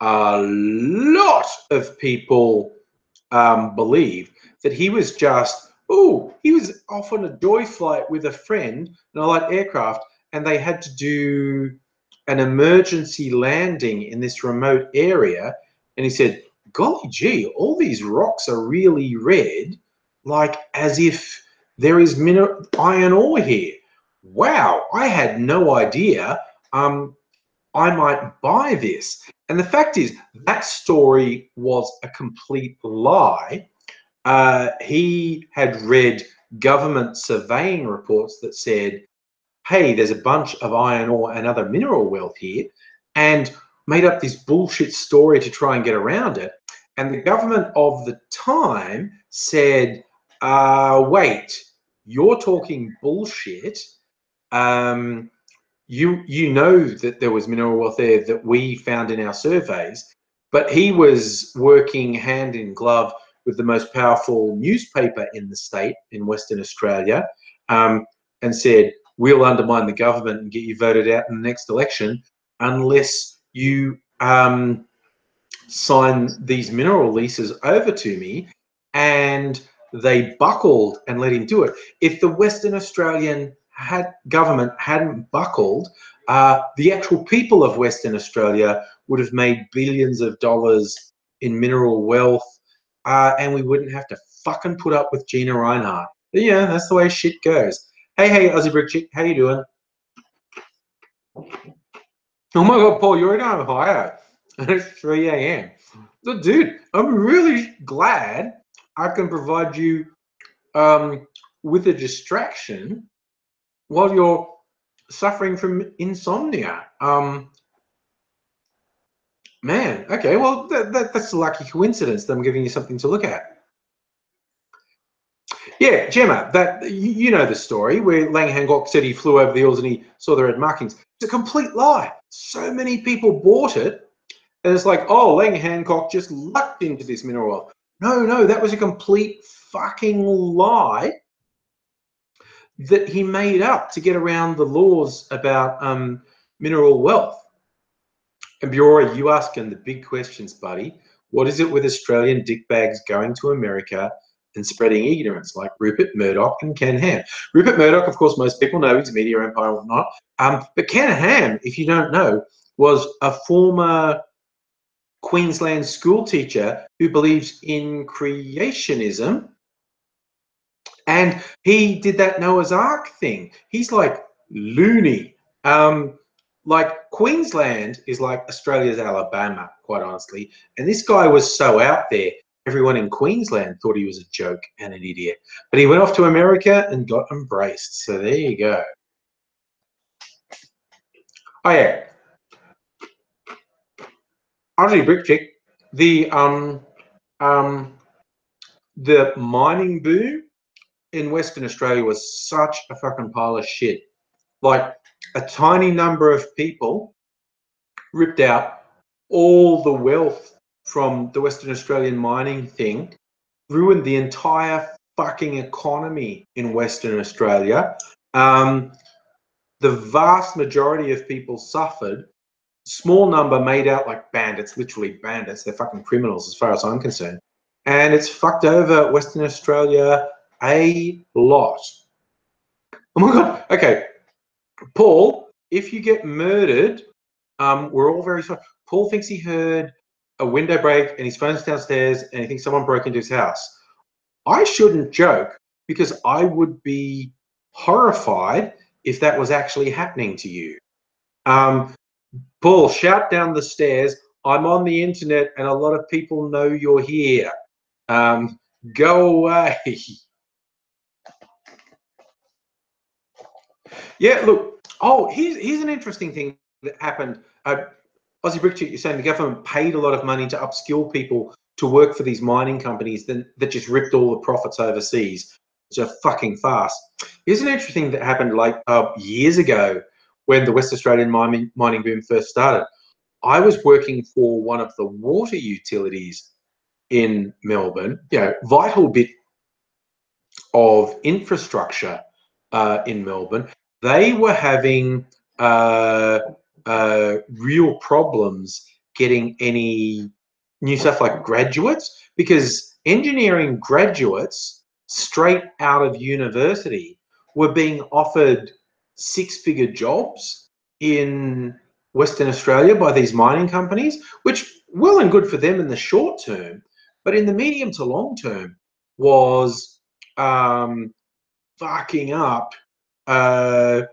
a lot of people believe, that he was just, he was off on a joy flight with a friend in a light aircraft, and they had to do an emergency landing in this remote area. And he said, golly gee, all these rocks are really red, like as if there is iron ore here. Wow, I had no idea. I might buy this. And the fact is, that story was a complete lie. He had read government surveying reports that said, hey, there's a bunch of iron ore and other mineral wealth here, and made up this bullshit story to try and get around it. And the government of the time said, wait, you're talking bullshit. You know that there was mineral wealth there that we found in our surveys, but he was working hand in glove with the most powerful newspaper in the state in Western Australia, and said, we'll undermine the government and get you voted out in the next election unless you sign these mineral leases over to me. And they buckled and let him do it. If the Western Australian government hadn't buckled, the actual people of Western Australia would have made billions of dollars in mineral wealth, and we wouldn't have to fucking put up with Gina Reinhardt. But yeah, that's the way shit goes. Hey, Aussie Brick Chick, how you doing? Oh my God, Paul, you're in Ohio, and it's 3 a.m. So, dude, I'm really glad I can provide you with a distraction while you're suffering from insomnia. Man, okay, well, that's a lucky coincidence that I'm giving you something to look at. Yeah, Gemma, that you know the story where Lang Hancock said he flew over the hills and he saw the red markings. It's a complete lie. So many people bought it, and it's like, oh, Lang Hancock just lucked into this mineral wealth. No, that was a complete fucking lie that he made up to get around the laws about mineral wealth. And Biora, you asking the big questions, buddy. What is it with Australian dickbags going to America and spreading ignorance like Rupert Murdoch and Ken Ham? Rupert Murdoch, of course, most people know, he's a media empire and whatnot. But Ken Ham, if you don't know, was a former Queensland school teacher who believes in creationism. And he did that Noah's Ark thing. He's like loony. Like Queensland is like Australia's Alabama, quite honestly. And this guy was so out there, everyone in Queensland thought he was a joke and an idiot. But he went off to America and got embraced. So there you go. Oh yeah. Aussie Brick Chick, the mining boom in Western Australia was such a fucking pile of shit. Like a tiny number of people ripped out all the wealth from the Western Australian mining thing, ruined the entire fucking economy in Western Australia. The vast majority of people suffered. Small number made out like bandits, literally bandits. They're fucking criminals as far as I'm concerned. And it's fucked over Western Australia a lot. Oh my God. Okay. Paul, if you get murdered, we're all very sorry. Paul thinks he heard a window break and his phone's downstairs and he thinks someone broke into his house. I shouldn't joke because I would be horrified if that was actually happening to you. Paul, shout down the stairs. I'm on the internet and a lot of people know you're here. Go away. Yeah, look. Oh, here's an interesting thing that happened. Aussie Brickchick, you're saying the government paid a lot of money to upskill people to work for these mining companies that just ripped all the profits overseas. It's a fucking farce. Here's an interesting thing that happened like years ago when the West Australian mining boom first started. I was working for one of the water utilities in Melbourne, vital bit of infrastructure in Melbourne. They were having real problems getting any new stuff like graduates, because engineering graduates straight out of university were being offered six-figure jobs in Western Australia by these mining companies, which well and good for them in the short term, but in the medium to long term was fucking up the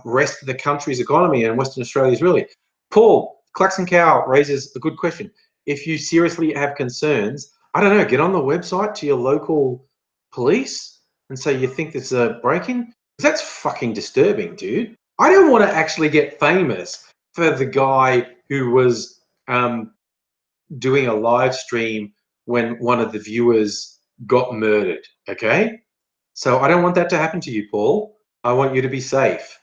rest of the country's economy, and Western Australia's really. Paul, Klaxon Cow raises a good question. If you seriously have concerns, I don't know, get on the website to your local police and say you think there's a break-in. That's fucking disturbing, dude. I don't want to actually get famous for the guy who was doing a live stream when one of the viewers got murdered, okay? So I don't want that to happen to you, Paul. I want you to be safe.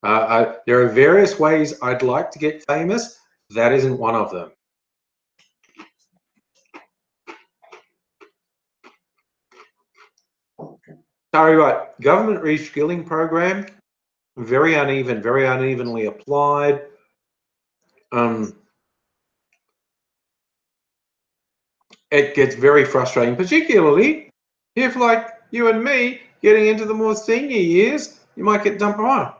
There are various ways I'd like to get famous. That isn't one of them. Sorry, right. Government reskilling program, very uneven, very unevenly applied. It gets very frustrating, particularly if, like you and me, getting into the more senior years, you might get dumped on.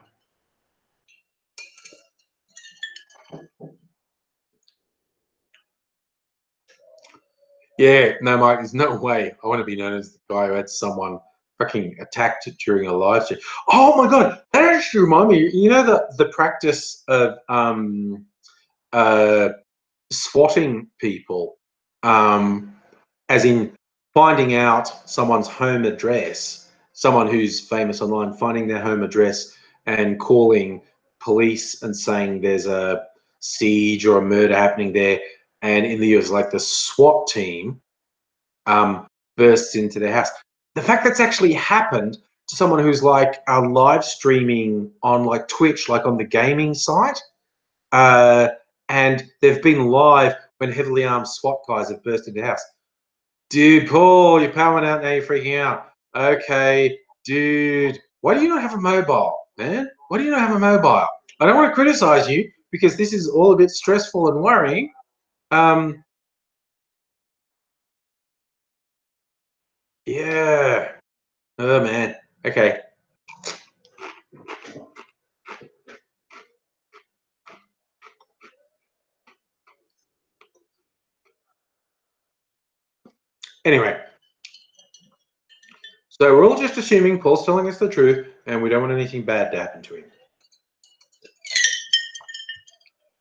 Yeah, no, Mike, there's no way I want to be known as the guy who had someone fucking attacked during a live stream. Oh my god, that actually reminds me. You know the practice of swatting people, as in finding out someone's home address, someone who's famous online, finding their home address and calling police and saying there's a siege or a murder happening there. And in the US, like the SWAT team bursts into their house. The fact that's actually happened to someone who's like live streaming on like Twitch, like on the gaming site, and they've been live when heavily armed SWAT guys have burst into the house. Dude, Paul, you're powering out now, you're freaking out. Okay, dude, why do you not have a mobile, man? Why do you not have a mobile? I don't want to criticize you because this is all a bit stressful and worrying. Yeah. Oh, man. Okay. Anyway, so we're all just assuming Paul's telling us the truth and we don't want anything bad to happen to him.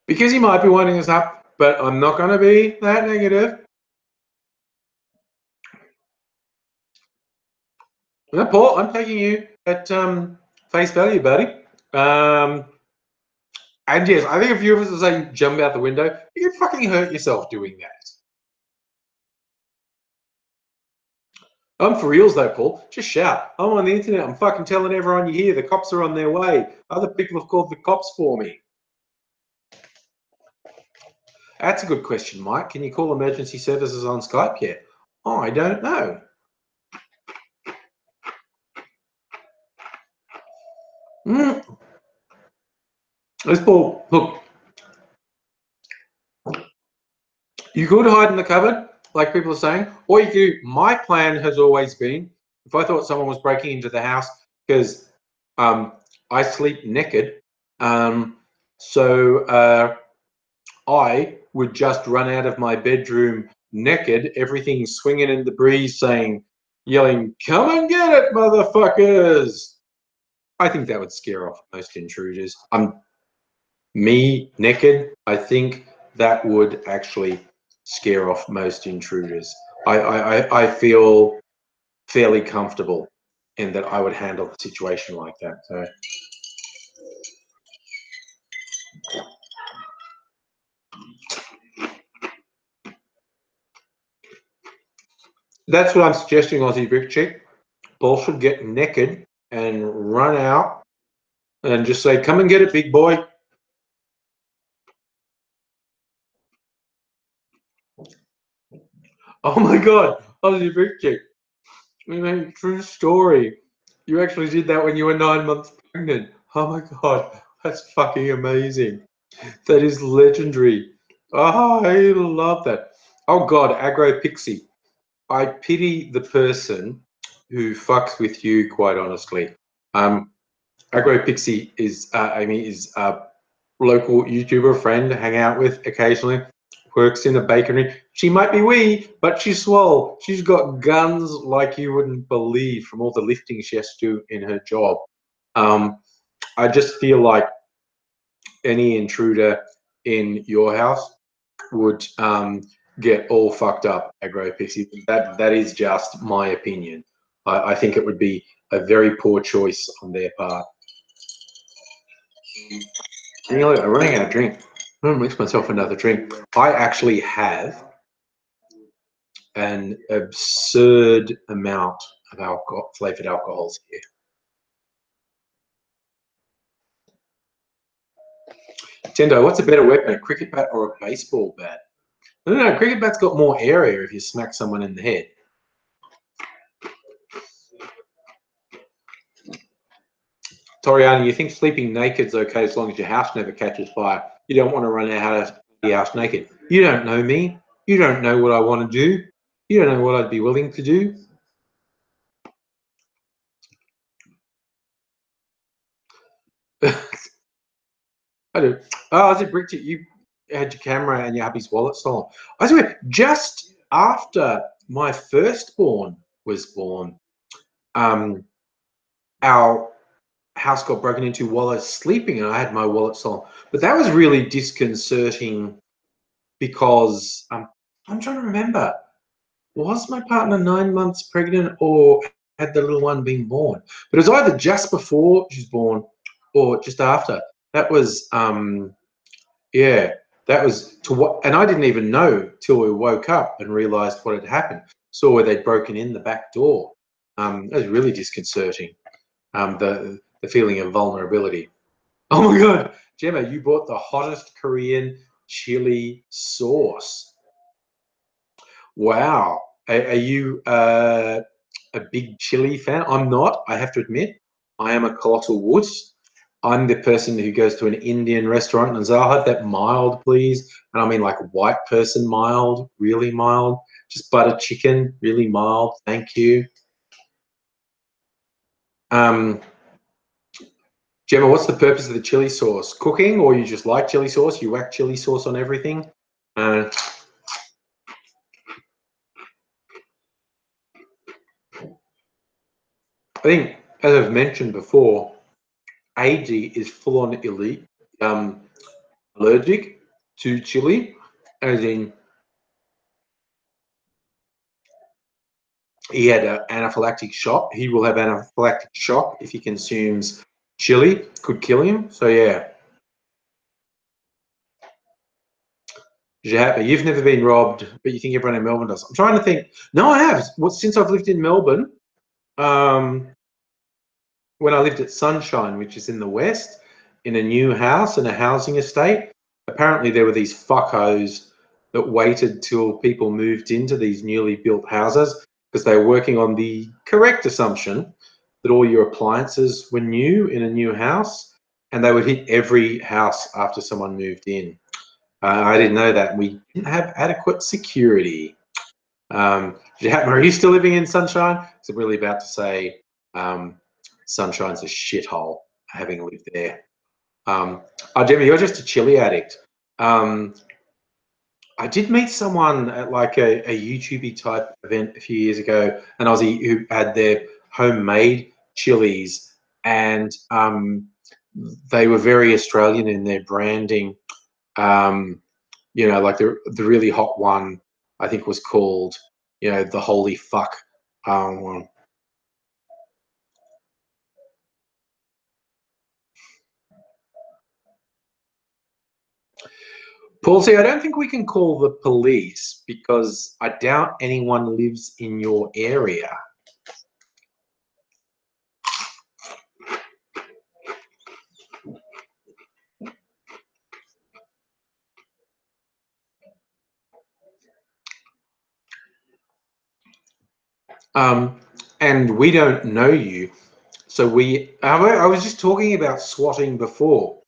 Because he might be winding us up, but I'm not going to be that negative. No, Paul, I'm taking you at face value, buddy. And yes, I think a few of us are saying jump out the window. You can fucking hurt yourself doing that. I'm for reals though, Paul. Just shout. I'm on the internet. I'm fucking telling everyone you hear. The cops are on their way. Other people have called the cops for me. That's a good question, Mike. Can you call emergency services on Skype yet? Oh, I don't know. Let's Paul. Look, you could hide in the cupboard, like people are saying, or you could do. My plan has always been, if I thought someone was breaking into the house, because I sleep naked, so I would just run out of my bedroom naked, everything swinging in the breeze, yelling, "Come and get it, motherfuckers!" I think that would scare off most intruders. Me naked, I think that would actually scare off most intruders. I feel fairly comfortable in that I would handle the situation like that. So that's what I'm suggesting, Aussie Brick Chick. Paul should get naked and run out and just say, "Come and get it, big boy." Oh my God, Aussie Brick Chick. I mean, true story. You actually did that when you were 9 months pregnant. Oh my God, that's fucking amazing. That is legendary. Oh, I love that. Oh God, Aggro Pixie. I pity the person who fucks with you, quite honestly. Aggro Pixie is a local YouTuber friend, hang out with occasionally, works in a bakery. She might be wee, but she's swole. She's got guns like you wouldn't believe from all the lifting she has to do in her job. I just feel like any intruder in your house would get all fucked up, Aggro Pixie. That is just my opinion. I think it would be a very poor choice on their part. You know, I'm running out of drink. I'm gonna mix myself another drink. I actually have an absurd amount of alcohol, flavored alcohols here. Tendo, what's a better weapon, a cricket bat or a baseball bat? No, cricket bat's got more area if you smack someone in the head. Toriana, you think sleeping naked's okay as long as your house never catches fire? You don't want to run out of the house naked. You don't know me. You don't know what I want to do. You don't know what I'd be willing to do. I do. Oh, I said, Brick, you had your camera and your hubby's wallet stolen. I swear, just after my firstborn was born, our house got broken into while I was sleeping and I had my wallet stolen. But that was really disconcerting because I'm trying to remember, was my partner 9 months pregnant or had the little one been born? But it was either just before she was born or just after. That was, yeah, that was to what, and I didn't even know till we woke up and realized what had happened. Saw where they'd broken in the back door. It was really disconcerting. The feeling of vulnerability. Oh my God, Gemma, you bought the hottest Korean chili sauce. Wow. Are you a big chili fan? I'm not, I have to admit. I am a colossal wuss. I'm the person who goes to an Indian restaurant and says, I'll have that mild, please. And I mean like white person mild, really mild. Just butter chicken, really mild. Thank you. Gemma, what's the purpose of the chili sauce? Cooking, or you just like chili sauce? You whack chili sauce on everything? I think, as I've mentioned before, AD is full-on elite, allergic to chili, as in he had an anaphylactic shock. He will have anaphylactic shock if he consumes chili. Could kill him. So yeah. You've never been robbed, but you think everyone in Melbourne does. I'm trying to think. No, I have. Well, since I've lived in Melbourne, when I lived at Sunshine, which is in the west, in a new house in a housing estate, apparently there were these fuckos that waited till people moved into these newly built houses because they were working on the correct assumption that all your appliances were new in a new house, and they would hit every house after someone moved in. I didn't know that. We didn't have adequate security. Are you still living in Sunshine? So I'm really about to say Sunshine's a shithole, having lived there. Oh, Jimmy, you're just a chili addict. I did meet someone at like a YouTube type event a few years ago, an Aussie who had their homemade chilies, and they were very Australian in their branding. You know, like the really hot one, I think was called, you know, the holy fuck one. Paul, see, I don't think we can call the police because I doubt anyone lives in your area. And we don't know you. So I was just talking about swatting before.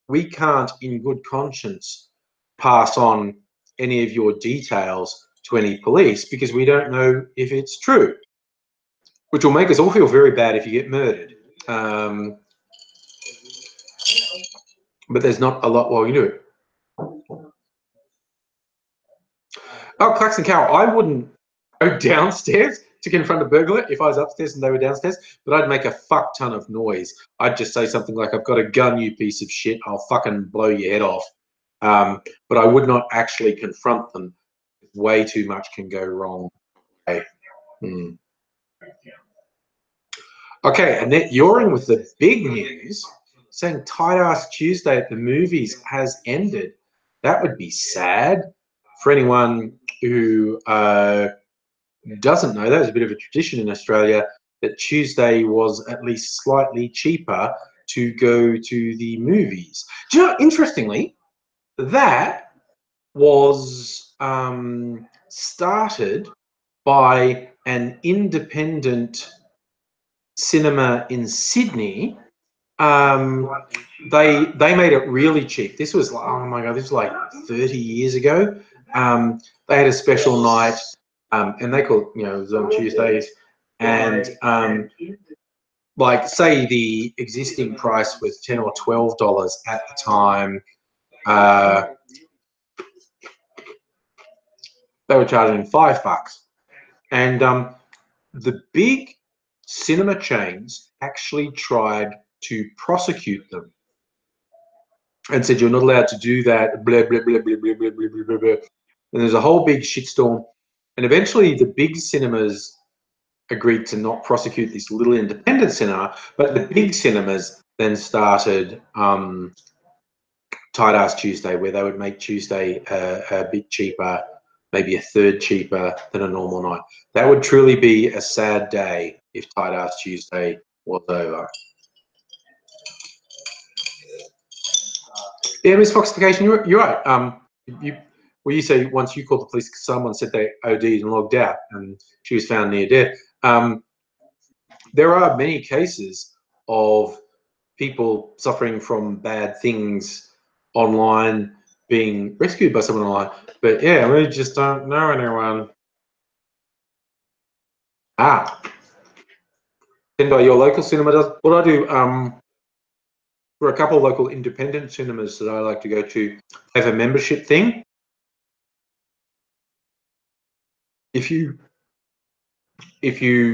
We can't, in good conscience, pass on any of your details to any police because we don't know if it's true, which will make us all feel very bad if you get murdered. But there's not a lot while you do it. Oh, Claxon Cow, I wouldn't go downstairs to confront a burglar if I was upstairs and they were downstairs, but I'd make a fuck ton of noise. I'd just say something like, I've got a gun, you piece of shit. I'll fucking blow your head off. but I would not actually confront them. Way too much can go wrong. Okay, okay, Annette Yoring with the big news, saying Tight Ass Tuesday at the movies has ended. That would be sad for anyone who doesn't know. That was a bit of a tradition in Australia that Tuesday was at least slightly cheaper to go to the movies. Do you know, interestingly, that was started by an independent cinema in Sydney. They made it really cheap. This was like, oh my god, this was like 30 years ago. They had a special night, and they called, you know, it was on Tuesdays, and like say the existing price was $10 or $12 at the time. They were charging $5, and the big cinema chains actually tried to prosecute them and said, you're not allowed to do that, blah, blah, blah, blah, blah, blah, blah, blah, blah. And there's a whole big shitstorm. And eventually the big cinemas agreed to not prosecute this little independent cinema, but the big cinemas then started Tight Ass Tuesday, where they would make Tuesday a bit cheaper, maybe a third cheaper than a normal night. That would truly be a sad day if Tight Ass Tuesday was over. Yeah, Miss Foxification, you're right. You say once you called the police because someone said they OD'd and logged out, and she was found near death. There are many cases of people suffering from bad things online being rescued by someone online, but yeah, we just don't know anyone. Your local cinema does. What I do, for a couple of local independent cinemas that I like to go to, they have a membership thing. If you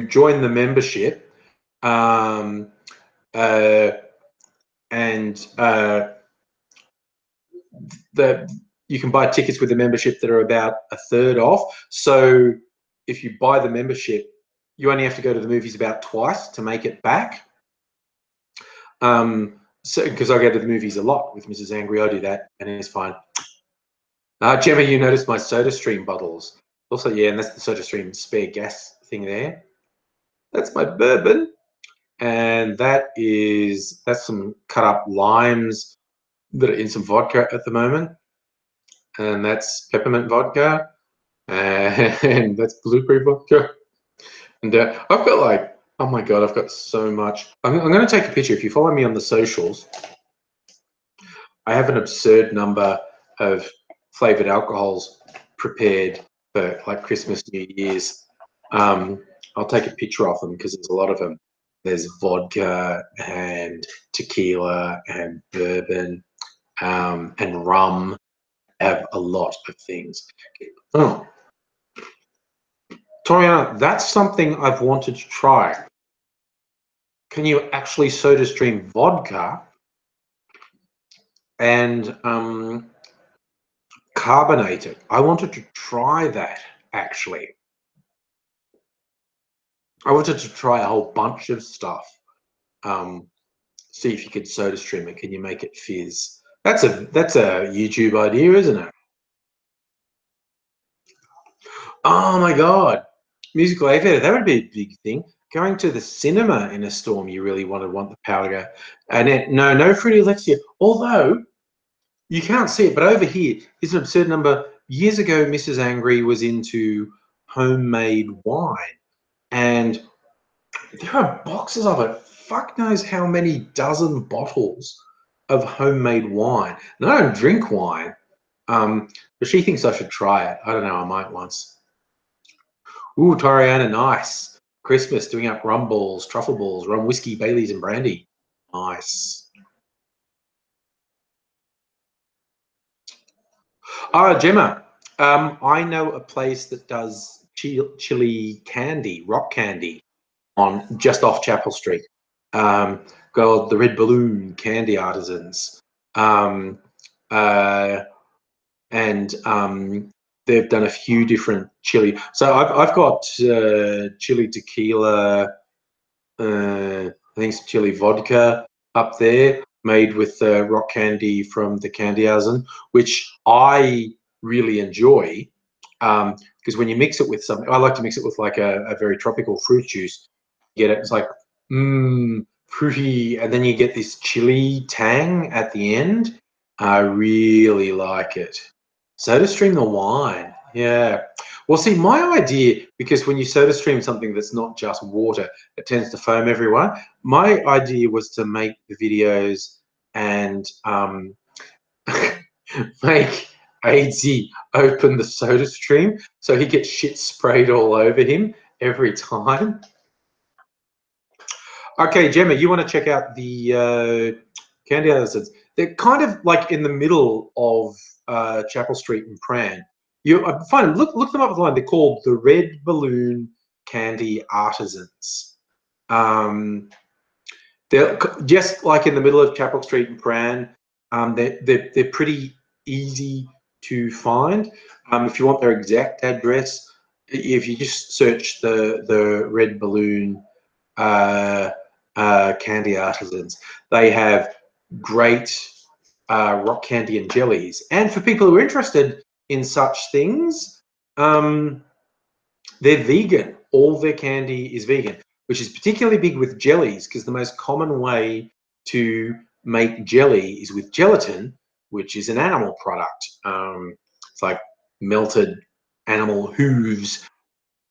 join the membership, and you can buy tickets with the membership that are about a third off. So if you buy the membership, you only have to go to the movies about twice to make it back. So because I go to the movies a lot with Mrs. Angry, I do that, and it's fine. Gemma, you noticed my SodaStream bottles. Also, yeah, and that's the SodaStream spare gas thing there. That's my bourbon, and that's some cut up limes that are in some vodka at the moment, and that's peppermint vodka, and that's blueberry vodka. And I've got like, oh my god, I've got so much. I'm going to take a picture. If you follow me on the socials, I have an absurd number of flavored alcohols prepared for like Christmas, New Year's. I'll take a picture of them because there's a lot of them. There's vodka and tequila and bourbon and rum. I have a lot of things. Oh, Toriana, that's something I've wanted to try. Can you actually SodaStream vodka and carbonate it? I wanted to try that, actually. I wanted to try a whole bunch of stuff. See if you could SodaStream it. Can you make it fizz? That's a YouTube idea, isn't it? Oh my god, musical aviator. That would be a big thing. Going to the cinema in a storm, you really want the power to go. And then, no Fruity Alexia. Although you can't see it, but over here is an absurd number. Years ago, Mrs. Angry was into homemade wine, and there are boxes of it. Fuck knows how many dozen bottles of homemade wine. And I don't drink wine, but she thinks I should try it. I don't know, I might once. Ooh, Toriana, nice. Christmas, doing up rum balls, truffle balls, rum whiskey, Baileys, and brandy. Nice. Gemma, I know a place that does chili candy, rock candy, on just off Chapel Street. Called the Red Balloon Candy Artisans. and they've done a few different chili. So I've got chili tequila, I think it's chili vodka up there, made with rock candy from the Candy Oven, which I really enjoy. Because when you mix it with something, I like to mix it with like a very tropical fruit juice. You get it, it's like fruity, and then you get this chili tang at the end. I really like it. SodaStream the wine, yeah. Well, see, my idea, because when you SodaStream something that's not just water, it tends to foam everywhere. My idea was to make the videos and make AZ open the SodaStream so he gets shit sprayed all over him every time. Okay, Gemma, you want to check out the Candy Oven? They're kind of like in the middle of Chapel Street in Pran. I find them, look them up online. They're called the Red Balloon Candy Artisans. They're just like in the middle of Chapel Street in Pran. They're pretty easy to find. If you want their exact address, if you just search the Red Balloon Candy Artisans, they have great rock candy and jellies. And for people who are interested in such things, they're vegan. All their candy is vegan, which is particularly big with jellies, because the most common way to make jelly is with gelatin, which is an animal product. It's like melted animal hooves.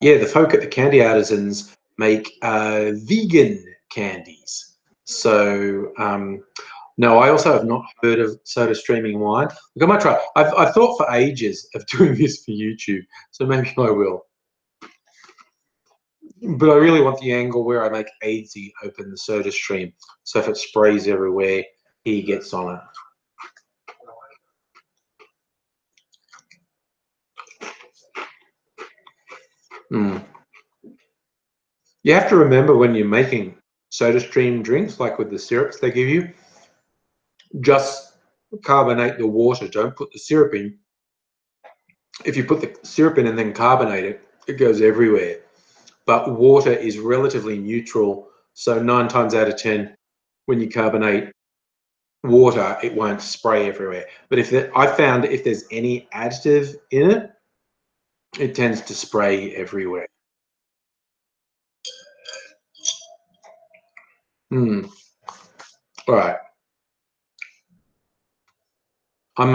Yeah, the folk at the Candy Artisans make vegan candies. So no, I also have not heard of soda streaming wine. Look, I might try. I've thought for ages of doing this for YouTube, so maybe I will. But I really want the angle where I make AZ open the soda stream, so if it sprays everywhere, he gets on it. You have to remember when you're making soda stream drinks, like with the syrups they give you, just carbonate the water. Don't put the syrup in. If you put the syrup in and then carbonate it, it goes everywhere. But water is relatively neutral, so 9 times out of 10, when you carbonate water, it won't spray everywhere. But I found if there's any additive in it, it tends to spray everywhere. All right. I am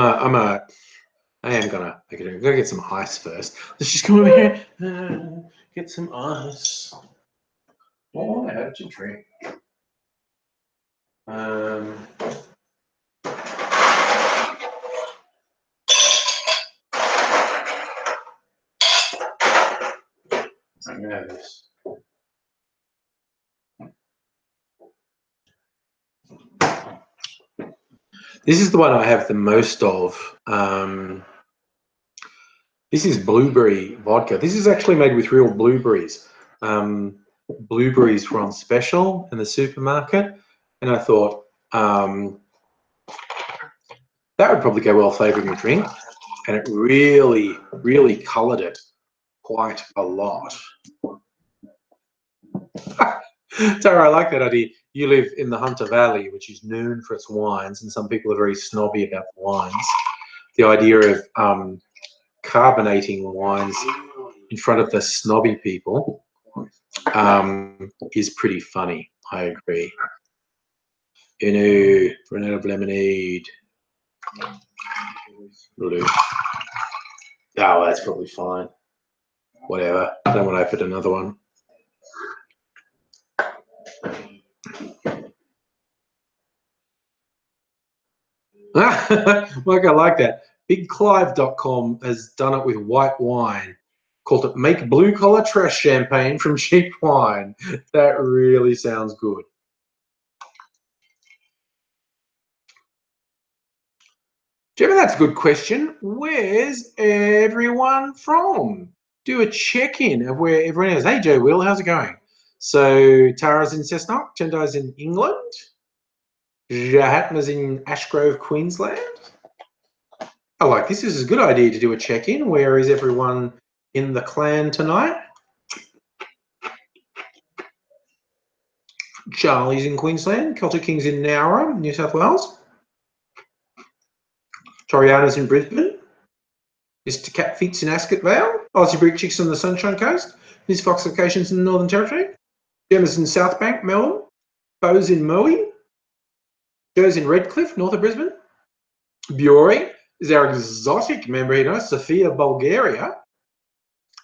gonna make it. I'm gonna get some ice first. Let's just come over here and get some ice. What I have to drink? I'm nervous. This is the one I have the most of. This is blueberry vodka. This is actually made with real blueberries. Blueberries were on special in the supermarket, and I thought that would probably go well flavouring a drink, and it really, really coloured it quite a lot. Tara, I like that idea. You live in the Hunter Valley, which is known for its wines, and some people are very snobby about the wines. The idea of carbonating wines in front of the snobby people is pretty funny. I agree. You know, run out of lemonade. Blue. Oh, that's probably fine. Whatever. I don't want to open another one. Like, I like that. BigClive.com has done it with white wine. Called it Make Blue Collar Trash Champagne from Cheap Wine. That really sounds good. Gemma, that's a good question. Where's everyone from? Do a check-in of where everyone is. Hey, Joe Will, how's it going? So Tara's in Cessnock, Tendai's in England, Jahatma's in Ashgrove, Queensland. I like this. This is a good idea to do a check-in. Where is everyone in the clan tonight? Charlie's in Queensland. Celtic King's in Nowra, New South Wales. Toriana's in Brisbane. Mr. Cat Feets in Ascot Vale. Aussie Brick Chicks on the Sunshine Coast. Miss Fox Locations in the Northern Territory. Gemma's in South Bank, Melbourne. Bo's in Moe. Joe's in Redcliffe, north of Brisbane. Bury is our exotic member here, Sofia, Bulgaria.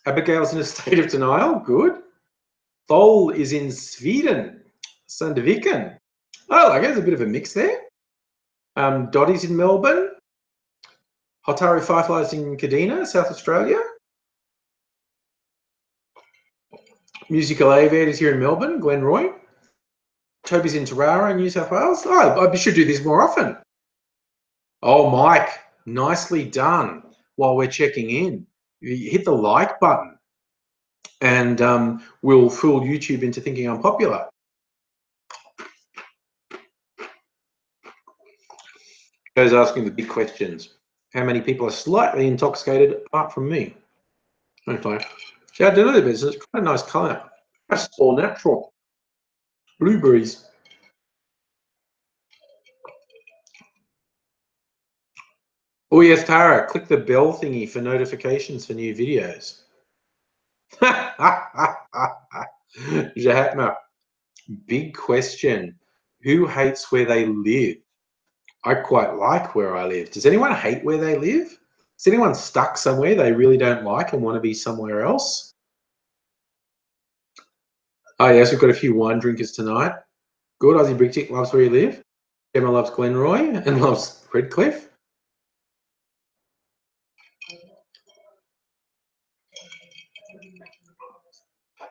Abigail's in a state of denial, good. Thol is in Sweden, Sandviken. Oh, I guess there's a bit of a mix there. Dottie's in Melbourne. Hotaru Fireflies in Kadina, South Australia. Musical Aviators is here in Melbourne, Glenroy. Toby's in Tarara, New South Wales. Oh, I should do this more often. Oh, Mike, nicely done. While we're checking in, you hit the like button and we'll fool YouTube into thinking I'm popular. Joe's asking the big questions. How many people are slightly intoxicated apart from me? Okay. See, I don't know this. It's quite a nice colour. That's all natural. Blueberries. Oh yes, Tara, click the bell thingy for notifications for new videos. Jahatma, big question. Who hates where they live? I quite like where I live. Does anyone hate where they live? Is anyone stuck somewhere they really don't like and want to be somewhere else? Oh yes, we've got a few wine drinkers tonight. Good. Aussie Brick Chick loves where you live. Emma loves Glenroy and loves Redcliffe.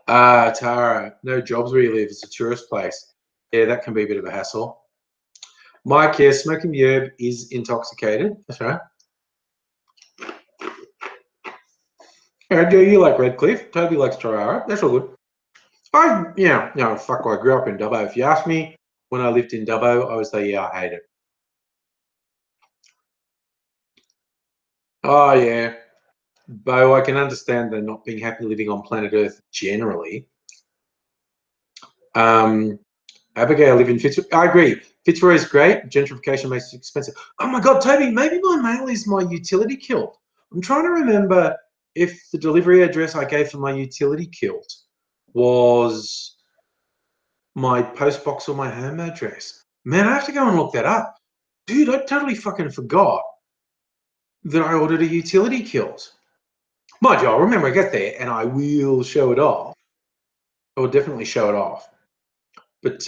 Tara, no jobs where you live. It's a tourist place. Yeah, that can be a bit of a hassle. Mike, yeah, smoking the herb is intoxicated. That's right. Do you like Redcliffe? Toby likes Tarara. That's all good. Fuck, I grew up in Dubbo. If you ask me when I lived in Dubbo, I would say, yeah, I hate it. Oh, yeah. Bo, I can understand they're not being happy living on planet Earth generally. Abigail, live in Fitzroy. I agree. Fitzroy is great. Gentrification makes it expensive. Oh my God, Toby, maybe my mail is my utility kilt. I'm trying to remember if the delivery address I gave for my utility kilt was my post box or my home address. Man, I have to go and look that up. Dude, I totally fucking forgot that I ordered a utility kilt. Mind you, I'll remember I get there and I will show it off. I will definitely show it off. But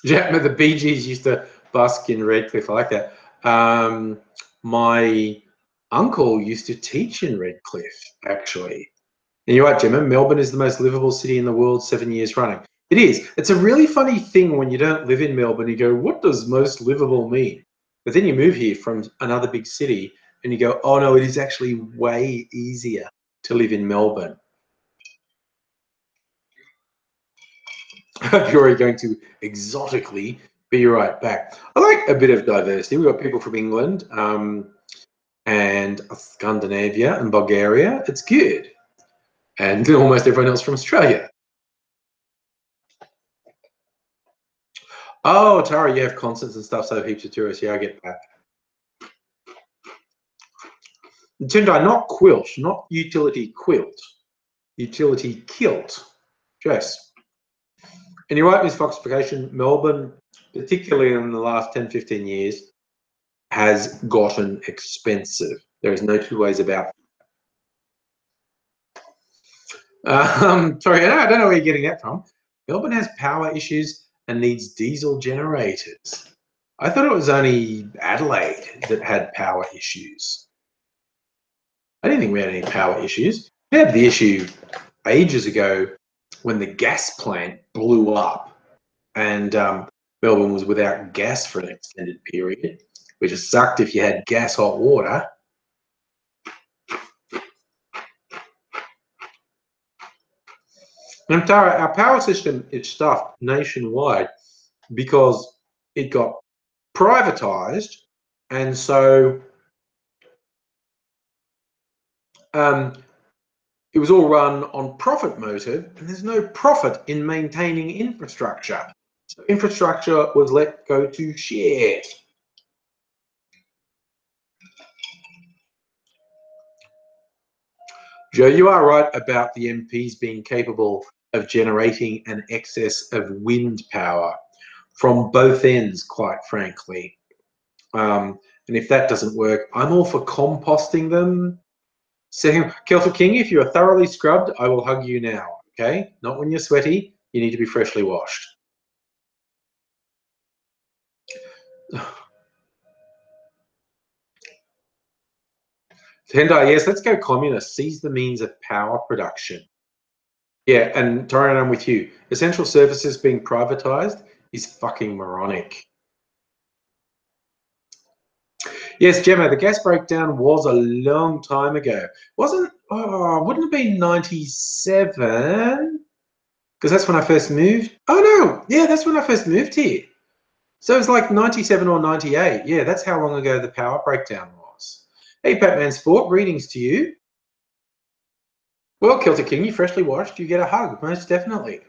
yeah, the Bee Gees used to busk in Redcliffe. I like that. My uncle used to teach in Redcliffe, actually. And you're right, Gemma, Melbourne is the most livable city in the world 7 years running. It is. It's a really funny thing when you don't live in Melbourne. You go, what does most livable mean? But then you move here from another big city and you go, oh no, it is actually way easier to live in Melbourne. You're going to exotically be right back. I like a bit of diversity. We've got people from England and Scandinavia and Bulgaria. It's good. And almost everyone else from Australia. Oh, Tara, you have concerts and stuff, so heaps of tourists. Yeah, I get that. Tendai, not quilt, not utility quilt. Utility kilt. Jess. And you're right, Miss Foxification, Melbourne, particularly in the last 10, 15 years, has gotten expensive. There is no two ways about it. Sorry, I don't know where you're getting that from. Melbourne has power issues and needs diesel generators. I thought it was only Adelaide that had power issues. I didn't think we had any power issues. We had the issue ages ago when the gas plant blew up and Melbourne was without gas for an extended period, which just sucked if you had gas hot water. And our power system is stuffed nationwide because it got privatized, and so it was all run on profit motive, and there's no profit in maintaining infrastructure. So infrastructure was let go to shit. Joe, you are right about the MPs being capable of generating an excess of wind power from both ends, quite frankly. And if that doesn't work, I'm all for composting them. Second, Celtic King, if you're thoroughly scrubbed, I will hug you now, okay? Not when you're sweaty. You need to be freshly washed. Tendai, yes, let's go communist. Seize the means of power production. Yeah, and Torian, I'm with you. Essential services being privatized is fucking moronic. Yes, Gemma, the gas breakdown was a long time ago. Wouldn't it be 97? Because that's when I first moved. Oh no, yeah, that's when I first moved here. So it's like 97 or 98. Yeah, that's how long ago the power breakdown was. Hey, Patman Sport, greetings to you. Well, Celtic King, you freshly washed, you get a hug, most definitely.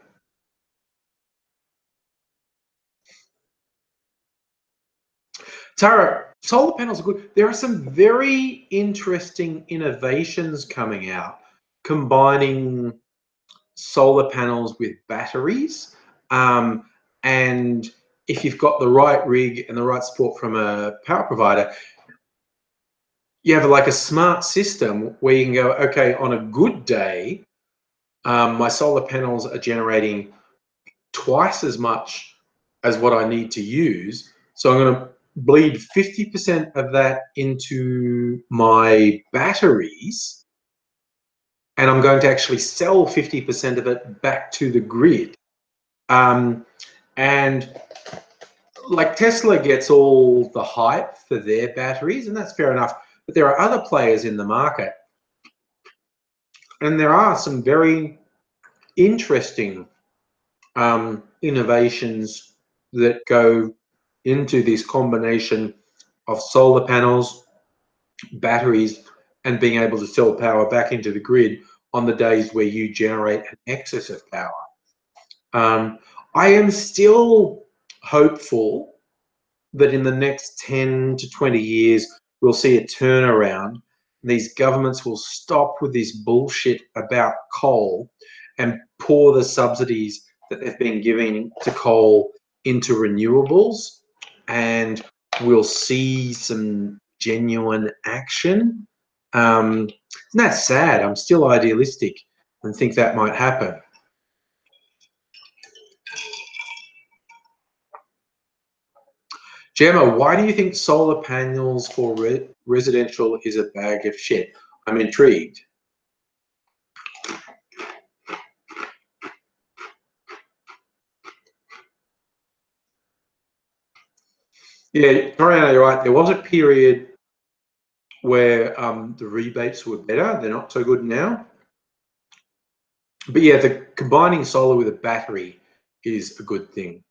Tara, solar panels are good. There are some very interesting innovations coming out, combining solar panels with batteries. And if you've got the right rig and the right support from a power provider, you have like a smart system where you can go, okay, on a good day, my solar panels are generating twice as much as what I need to use. So I'm going to bleed 50% of that into my batteries, and I'm going to actually sell 50% of it back to the grid. And like Tesla gets all the hype for their batteries, and that's fair enough. But there are other players in the market, and there are some very interesting innovations that go into this combination of solar panels, batteries, and being able to sell power back into the grid on the days where you generate an excess of power. I am still hopeful that in the next 10 to 20 years, we'll see a turnaround. These governments will stop with this bullshit about coal and pour the subsidies that they've been giving to coal into renewables, and we'll see some genuine action. Isn't that sad? I'm still idealistic and think that might happen. Gemma, why do you think solar panels for residential is a bag of shit? I'm intrigued. Yeah, Toriano, you're right. There was a period where the rebates were better. They're not so good now. But yeah, the combining solar with a battery is a good thing.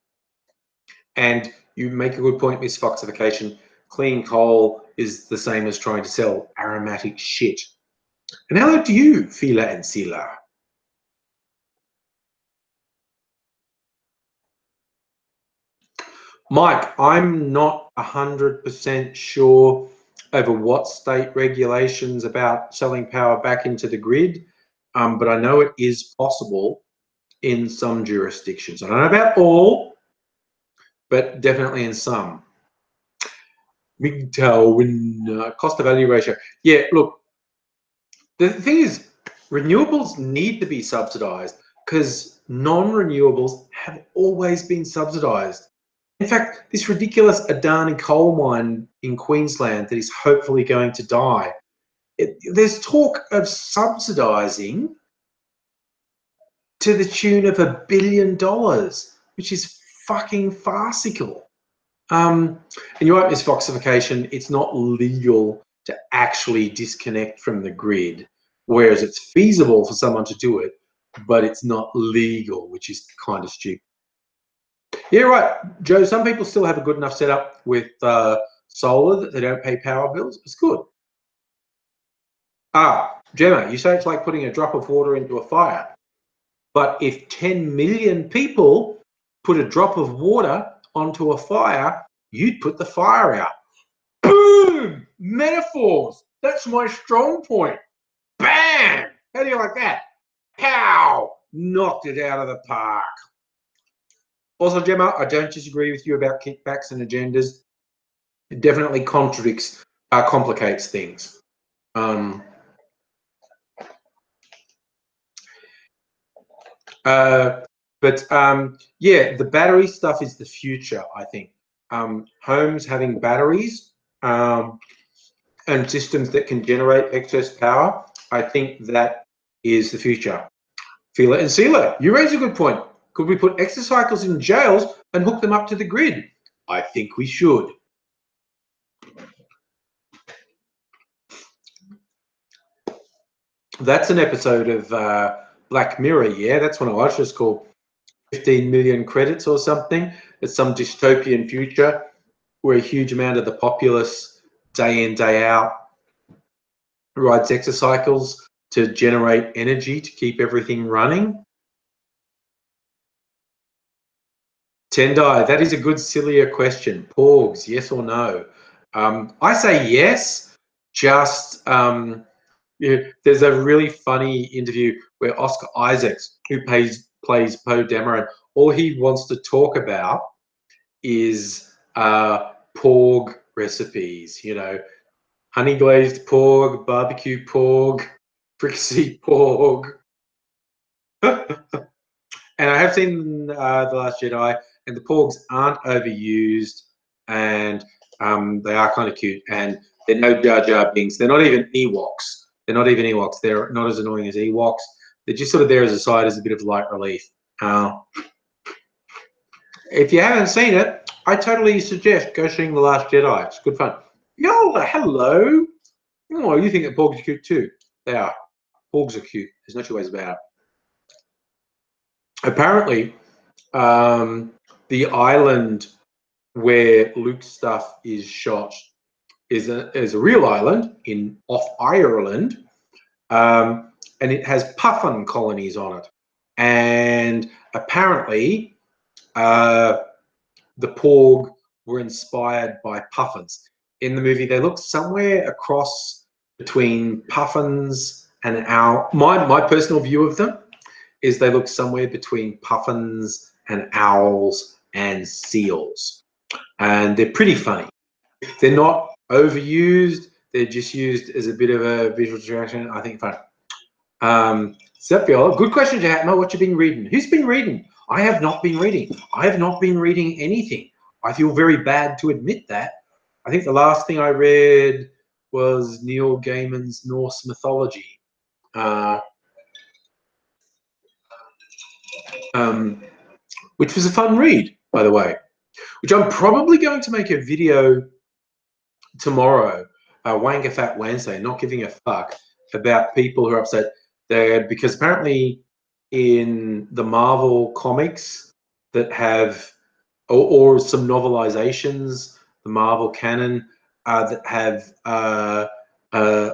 And you make a good point, Miss Foxification. Clean coal is the same as trying to sell aromatic shit. And hello to you, Fila and Sila. Mike, I'm not 100% sure over what state regulations about selling power back into the grid, but I know it is possible in some jurisdictions. I don't know about all, but definitely in some. MGTOW cost of value ratio. Yeah, look, the thing is, renewables need to be subsidized because non-renewables have always been subsidized. In fact, this ridiculous Adani coal mine in Queensland that is hopefully going to die, there's talk of subsidising to the tune of $1 billion, which is fucking farcical. And you're right, Miss Foxification, it's not legal to actually disconnect from the grid, whereas it's feasible for someone to do it, but it's not legal, which is kind of stupid. Yeah, right, Joe. Some people still have a good enough setup with solar that they don't pay power bills. It's good. Ah, Gemma, you say it's like putting a drop of water into a fire. But if 10 million people put a drop of water onto a fire, you'd put the fire out. Boom! Metaphors. That's my strong point. Bam! How do you like that? Pow! Knocked it out of the park. Also, Gemma, I don't disagree with you about kickbacks and agendas. It definitely contradicts, complicates things. Yeah, the battery stuff is the future, I think. Homes having batteries and systems that can generate excess power, I think that is the future. Feel it and seal it. You raise a good point. Could we put exercycles in jails and hook them up to the grid? I think we should. That's an episode of Black Mirror, yeah? That's one I watched. It's called 15 million credits or something. It's some dystopian future where a huge amount of the populace, day in, day out, rides exercycles to generate energy to keep everything running. Tendai, that is a good, sillier question. Porgs, yes or no? I say yes, just yeah, there's a really funny interview where Oscar Isaacs, who plays Poe Dameron, all he wants to talk about is porg recipes, you know, honey glazed porg, barbecue porg, fricassee porg. And I have seen The Last Jedi, and the porgs aren't overused, and they are kind of cute, and they're no Jar Jar Binks. They're not even Ewoks. They're not even Ewoks. They're not as annoying as Ewoks. They're just sort of there as a side, as a bit of light relief. If you haven't seen it, I totally suggest go seeing The Last Jedi. It's good fun. Yo, hello. Oh, you think that porgs are cute too? They are. Porgs are cute. There's no two ways about it. Apparently, the island where Luke's stuff is shot is a real island off Ireland, and it has puffin colonies on it. And apparently, the porg were inspired by puffins. In the movie, they look somewhere across between puffins and owl. My personal view of them is they look somewhere between puffins and owls and seals. And they're pretty funny. They're not overused. They're just used as a bit of a visual distraction. I think fun. Sepio, good question, Jahatma. What you been reading? Who's been reading? I have not been reading. I have not been reading anything. I feel very bad to admit that. I think the last thing I read was Neil Gaiman's Norse mythology. Which was a fun read, by the way, which I'm probably going to make a video tomorrow, Wanga Fat Wednesday, not giving a fuck about people who are upset there, because apparently in the Marvel comics that have, or some novelizations, the Marvel canon that have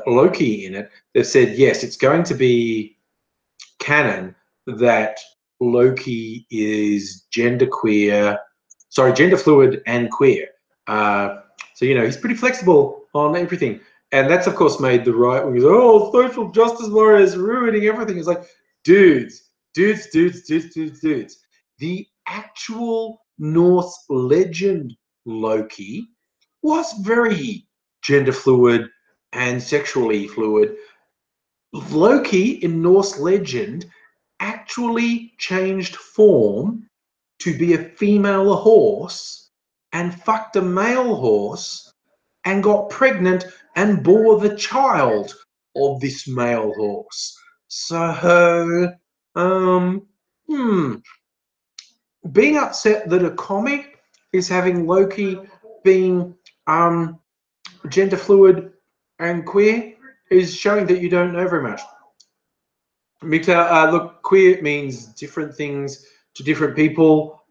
Loki in it, they've said, yes, it's going to be canon that Loki is gender fluid and queer. So, you know, he's pretty flexible on everything. And that's, of course, made the right wing go, oh, social justice warriors ruining everything. It's like, dudes. The actual Norse legend Loki was very gender fluid and sexually fluid. Loki in Norse legend actually changed form to be a female horse and fucked a male horse and got pregnant and bore the child of this male horse. So, being upset that a comic is having Loki being gender fluid and queer is showing that you don't know very much. Mikta, look, queer means different things to different people.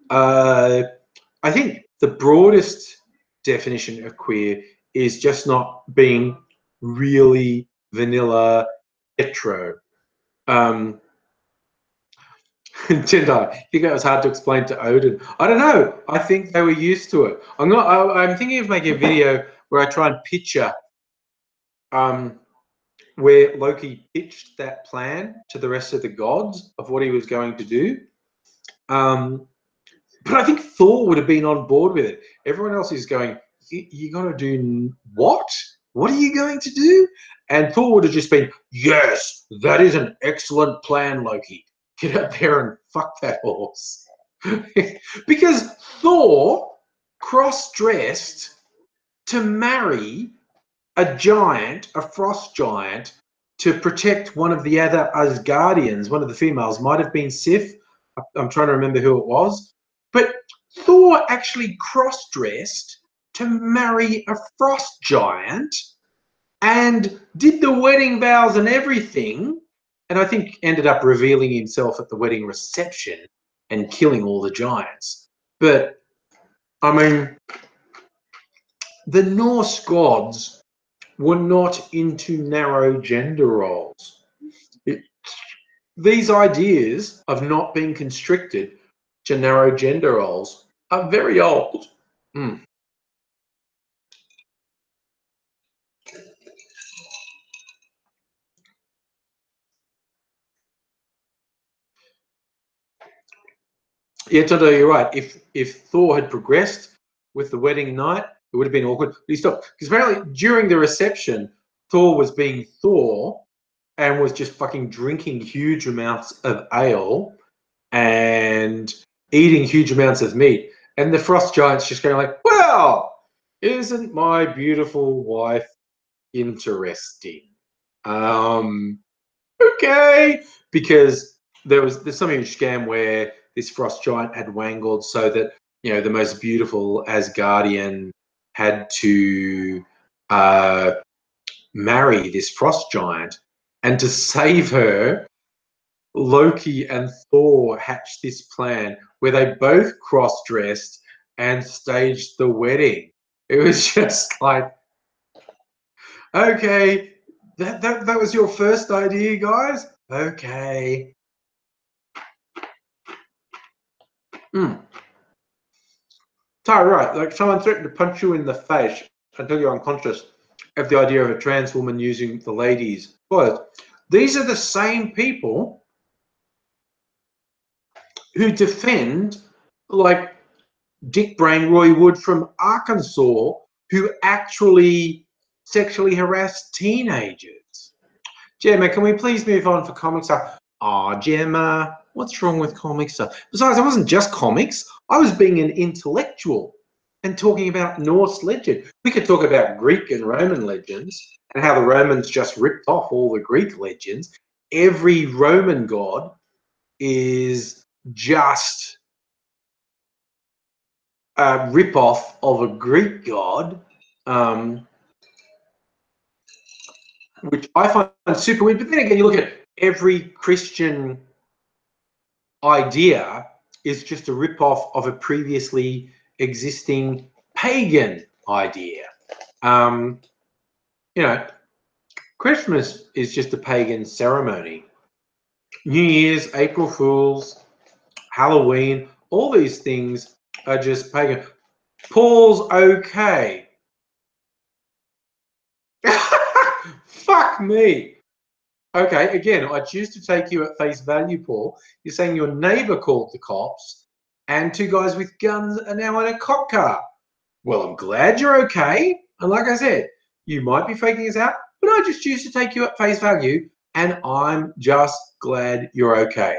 I think the broadest definition of queer is just not being really vanilla hetero. Jedi, I think that was hard to explain to Odin. I don't know. I think they were used to it. I'm thinking of making a video where I try and picture where Loki pitched that plan to the rest of the gods of what he was going to do. But I think Thor would have been on board with it. Everyone else is going, you got to do what? What are you going to do? And Thor would have just been, yes, that is an excellent plan, Loki. Get out there and fuck that horse. Because Thor cross-dressed to marry a giant, a frost giant, to protect one of the other Asgardians. One of the females might have been Sif. I'm trying to remember who it was. But Thor actually cross-dressed to marry a frost giant and did the wedding vows and everything, and I think ended up revealing himself at the wedding reception and killing all the giants. But, I mean, the Norse gods were not into narrow gender roles. These ideas of not being constricted to narrow gender roles are very old. Yeah, Toto, you're right. If Thor had progressed with the wedding night, it would have been awkward. But he stopped because apparently during the reception, Thor was being Thor and was just fucking drinking huge amounts of ale and eating huge amounts of meat. And the frost giant's just going like, "Well, isn't my beautiful wife interesting?" Okay, because there's some huge scam where this frost giant had wangled so that the most beautiful Asgardian had to marry this frost giant, and to save her, Loki and Thor hatched this plan where they both cross-dressed and staged the wedding. It was just like, okay, that was your first idea, guys? Okay. So, right, like someone threatened to punch you in the face until you're unconscious of the idea of a trans woman using the ladies' clothes. These are the same people who defend, like, Dick Brain Roy Wood from Arkansas, who actually sexually harassed teenagers. Gemma, can we please move on for comic stuff? Oh, Gemma, what's wrong with comic stuff? Besides, I wasn't just comics. I was being an intellectual and talking about Norse legend. We could talk about Greek and Roman legends and how the Romans just ripped off all the Greek legends. Every Roman god is just a rip-off of a Greek god, which I find super weird. But then again, you look at every Christian idea is just a rip-off of a previously existing pagan idea. Christmas is just a pagan ceremony. New Year's, April Fool's, Halloween, all these things are just pagan. Paul's okay. Fuck me. Okay, again, I choose to take you at face value, Paul. You're saying your neighbour called the cops and two guys with guns are now in a cop car. Well, I'm glad you're okay. And like I said, you might be faking us out, but I just choose to take you at face value and I'm just glad you're okay.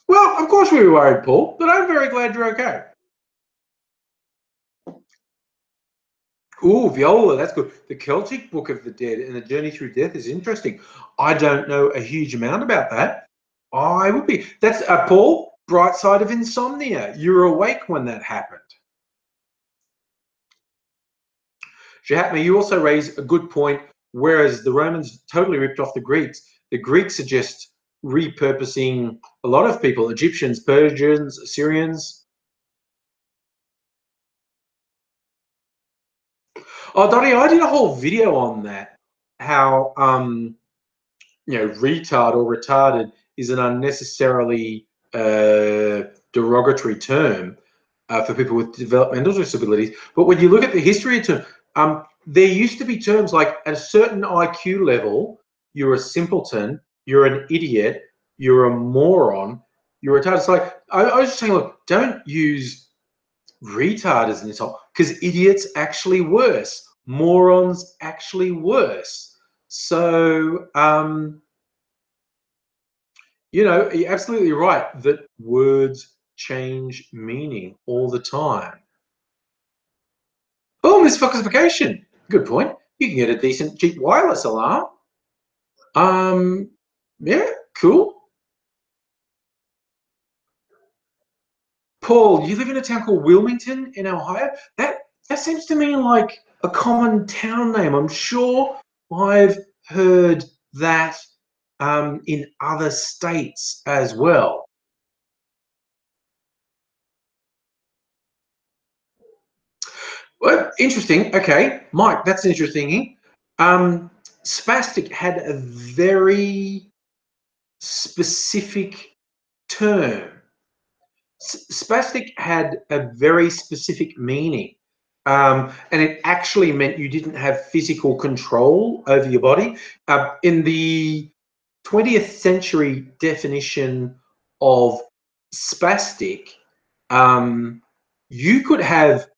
Well, of course we were worried, Paul, but I'm very glad you're okay. Ooh, Viola, that's good. The Celtic Book of the Dead and the Journey Through Death is interesting. I don't know a huge amount about that. I would be. That's Paul, bright side of insomnia. You were awake when that happened. Shahatma, you also raise a good point. Whereas the Romans totally ripped off the Greeks are just repurposing a lot of people, Egyptians, Persians, Assyrians. Oh, Dottie, I did a whole video on that, how retard or retarded is an unnecessarily derogatory term for people with developmental disabilities. But when you look at the history of terms, there used to be terms like at a certain IQ level, you're a simpleton, you're an idiot, you're a moron, you're retarded. It's like, I was just saying, look, don't use retard as an insult, because idiot's actually worse, morons actually worse. So, you're absolutely right that words change meaning all the time. Oh, misfoxification. Good point. You can get a decent cheap wireless alarm. Yeah, cool. Paul, you live in a town called Wilmington in Ohio? That seems to me like a common town name. I'm sure I've heard that in other states as well. Well, interesting. Okay, Mike, that's interesting. Spastic had a very specific term. Spastic had a very specific meaning. And it actually meant you didn't have physical control over your body. In the 20th century definition of spastic, you could have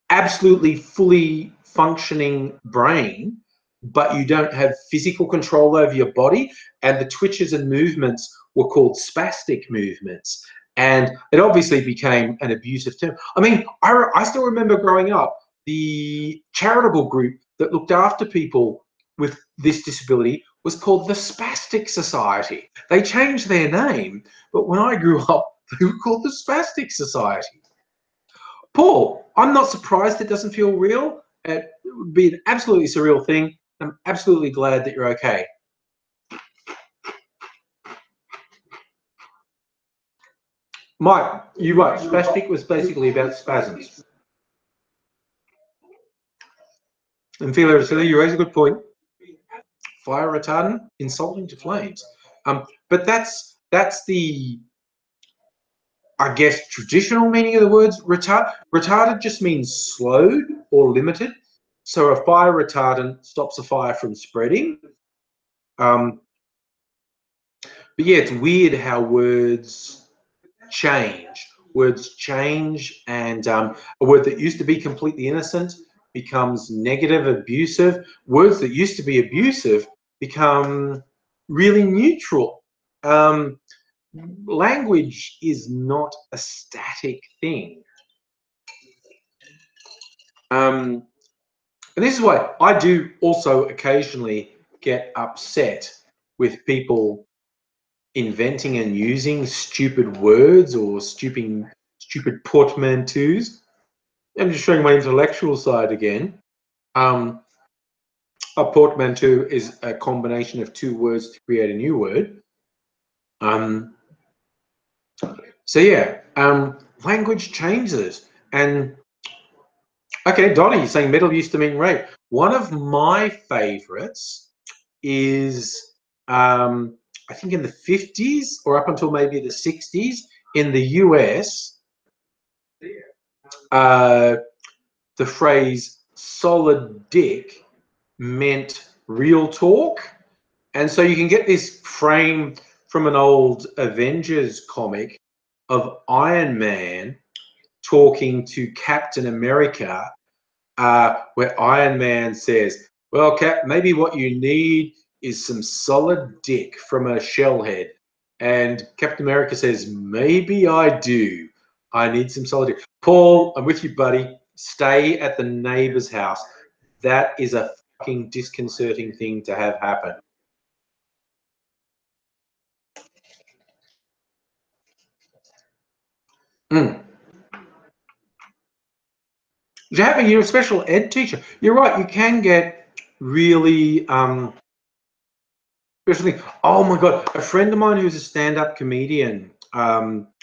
absolutely fully functioning brain, but you don't have physical control over your body, and the twitches and movements were called spastic movements. And it obviously became an abusive term. I mean, I still remember growing up, the charitable group that looked after people with this disability was called the Spastic Society. They changed their name, but when I grew up, they were called the Spastic Society. Paul, I'm not surprised it doesn't feel real. It would be an absolutely surreal thing. I'm absolutely glad that you're okay. Mike, you're right. Spastic was basically about spasms. And Philo, you raise a good point. Fire retardant, insulting to flames. But that's the, I guess, traditional meaning of the words retard. Retarded just means slowed or limited. So a fire retardant stops a fire from spreading. But yeah, it's weird how words change. Words change, and a word that used to be completely innocent becomes negative, abusive. Words that used to be abusive become really neutral. Language is not a static thing. And this is why I do also occasionally get upset with people inventing and using stupid words or stupid portmanteaus. I'm just showing my intellectual side again. A portmanteau is a combination of two words to create a new word. So yeah, language changes. And okay, Donnie, saying metal used to mean rape. One of my favorites is I think in the 50s or up until maybe the 60s in the US, the phrase solid dick meant real talk. And so you can get this frame from an old Avengers comic of Iron Man talking to Captain America, where Iron Man says, well, Cap, maybe what you need is some solid dick from a shellhead. And Captain America says, maybe I do. I need some solid dick. Paul, I'm with you, buddy. Stay at the neighbor's house. That is a fucking disconcerting thing to have happen. You're a special ed teacher. You're right. You can get really Special thing. Oh my God, a friend of mine who's a stand-up comedian,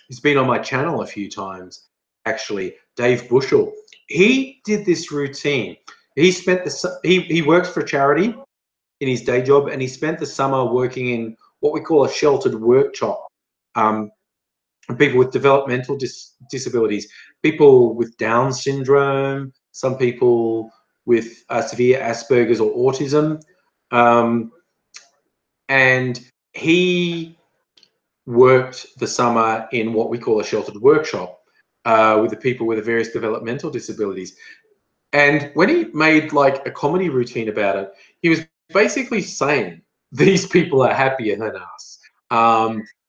he's been on my channel a few times, actually, Dave Bushell. He did this routine. He spent he works for a charity in his day job, and he spent the summer working in what we call a sheltered workshop. People with developmental disabilities, people with Down syndrome, some people with severe Asperger's or autism. And he worked the summer in what we call a sheltered workshop with the people with the various developmental disabilities. And when he made like a comedy routine about it, he was basically saying, these people are happier than us.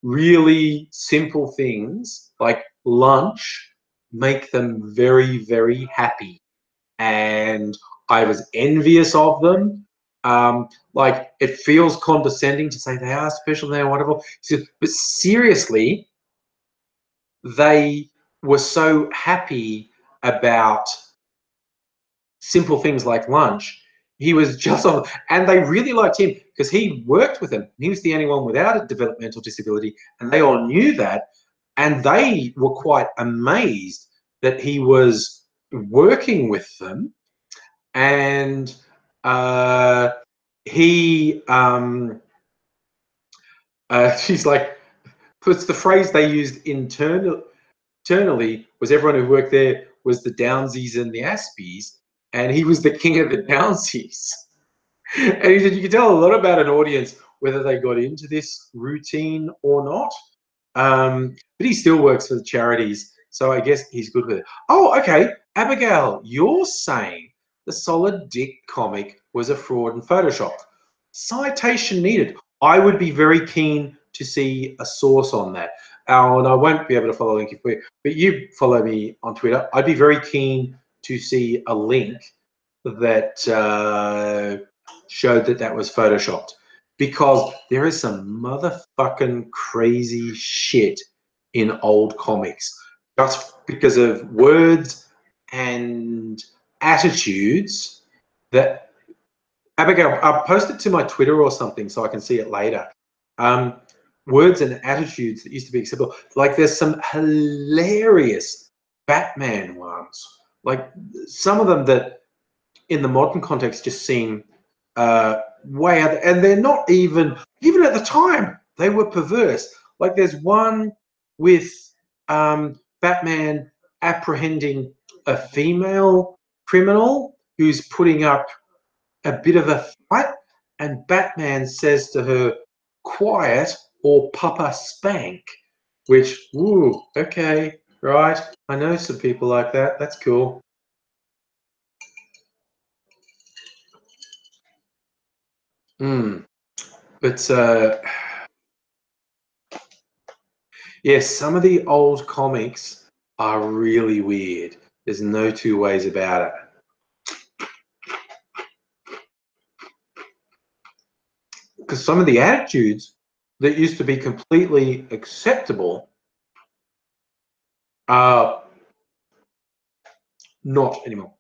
Really simple things like lunch make them very, very happy. And I was envious of them. Like, it feels condescending to say they are special, they're wonderful. But seriously, they were so happy about simple things like lunch. He was just on, and they really liked him because he worked with them. He was the only one without a developmental disability, and they all knew that, and they were quite amazed that he was working with them. And he, she's like, puts the phrase they used internally was everyone who worked there was the Downsies and the Aspies, and he was the king of the Downsies. And he said you can tell a lot about an audience whether they got into this routine or not. But he still works for the charities, so I guess he's good with it. Oh, okay. Abigail, you're saying the Solid Dick comic was a fraud and Photoshop. Citation needed. I would be very keen to see a source on that. And I won't be able to follow a link, but you follow me on Twitter. I'd be very keen to see a link that showed that that was photoshopped, because there is some motherfucking crazy shit in old comics just because of words and attitudes that, Abigail, I'll post it to my Twitter or something so I can see it later. Words and attitudes that used to be acceptable. Like, there's some hilarious Batman ones. Like, some of them that in the modern context just seem way out, and they're not even at the time they were perverse. Like, there's one with Batman apprehending a female criminal who's putting up a bit of a fight, and Batman says to her, "Quiet or Papa spank," which, ooh, okay, right, I know some people like that. That's cool. But yes, some of the old comics are really weird. There's no two ways about it. Because some of the attitudes that used to be completely acceptable are not anymore.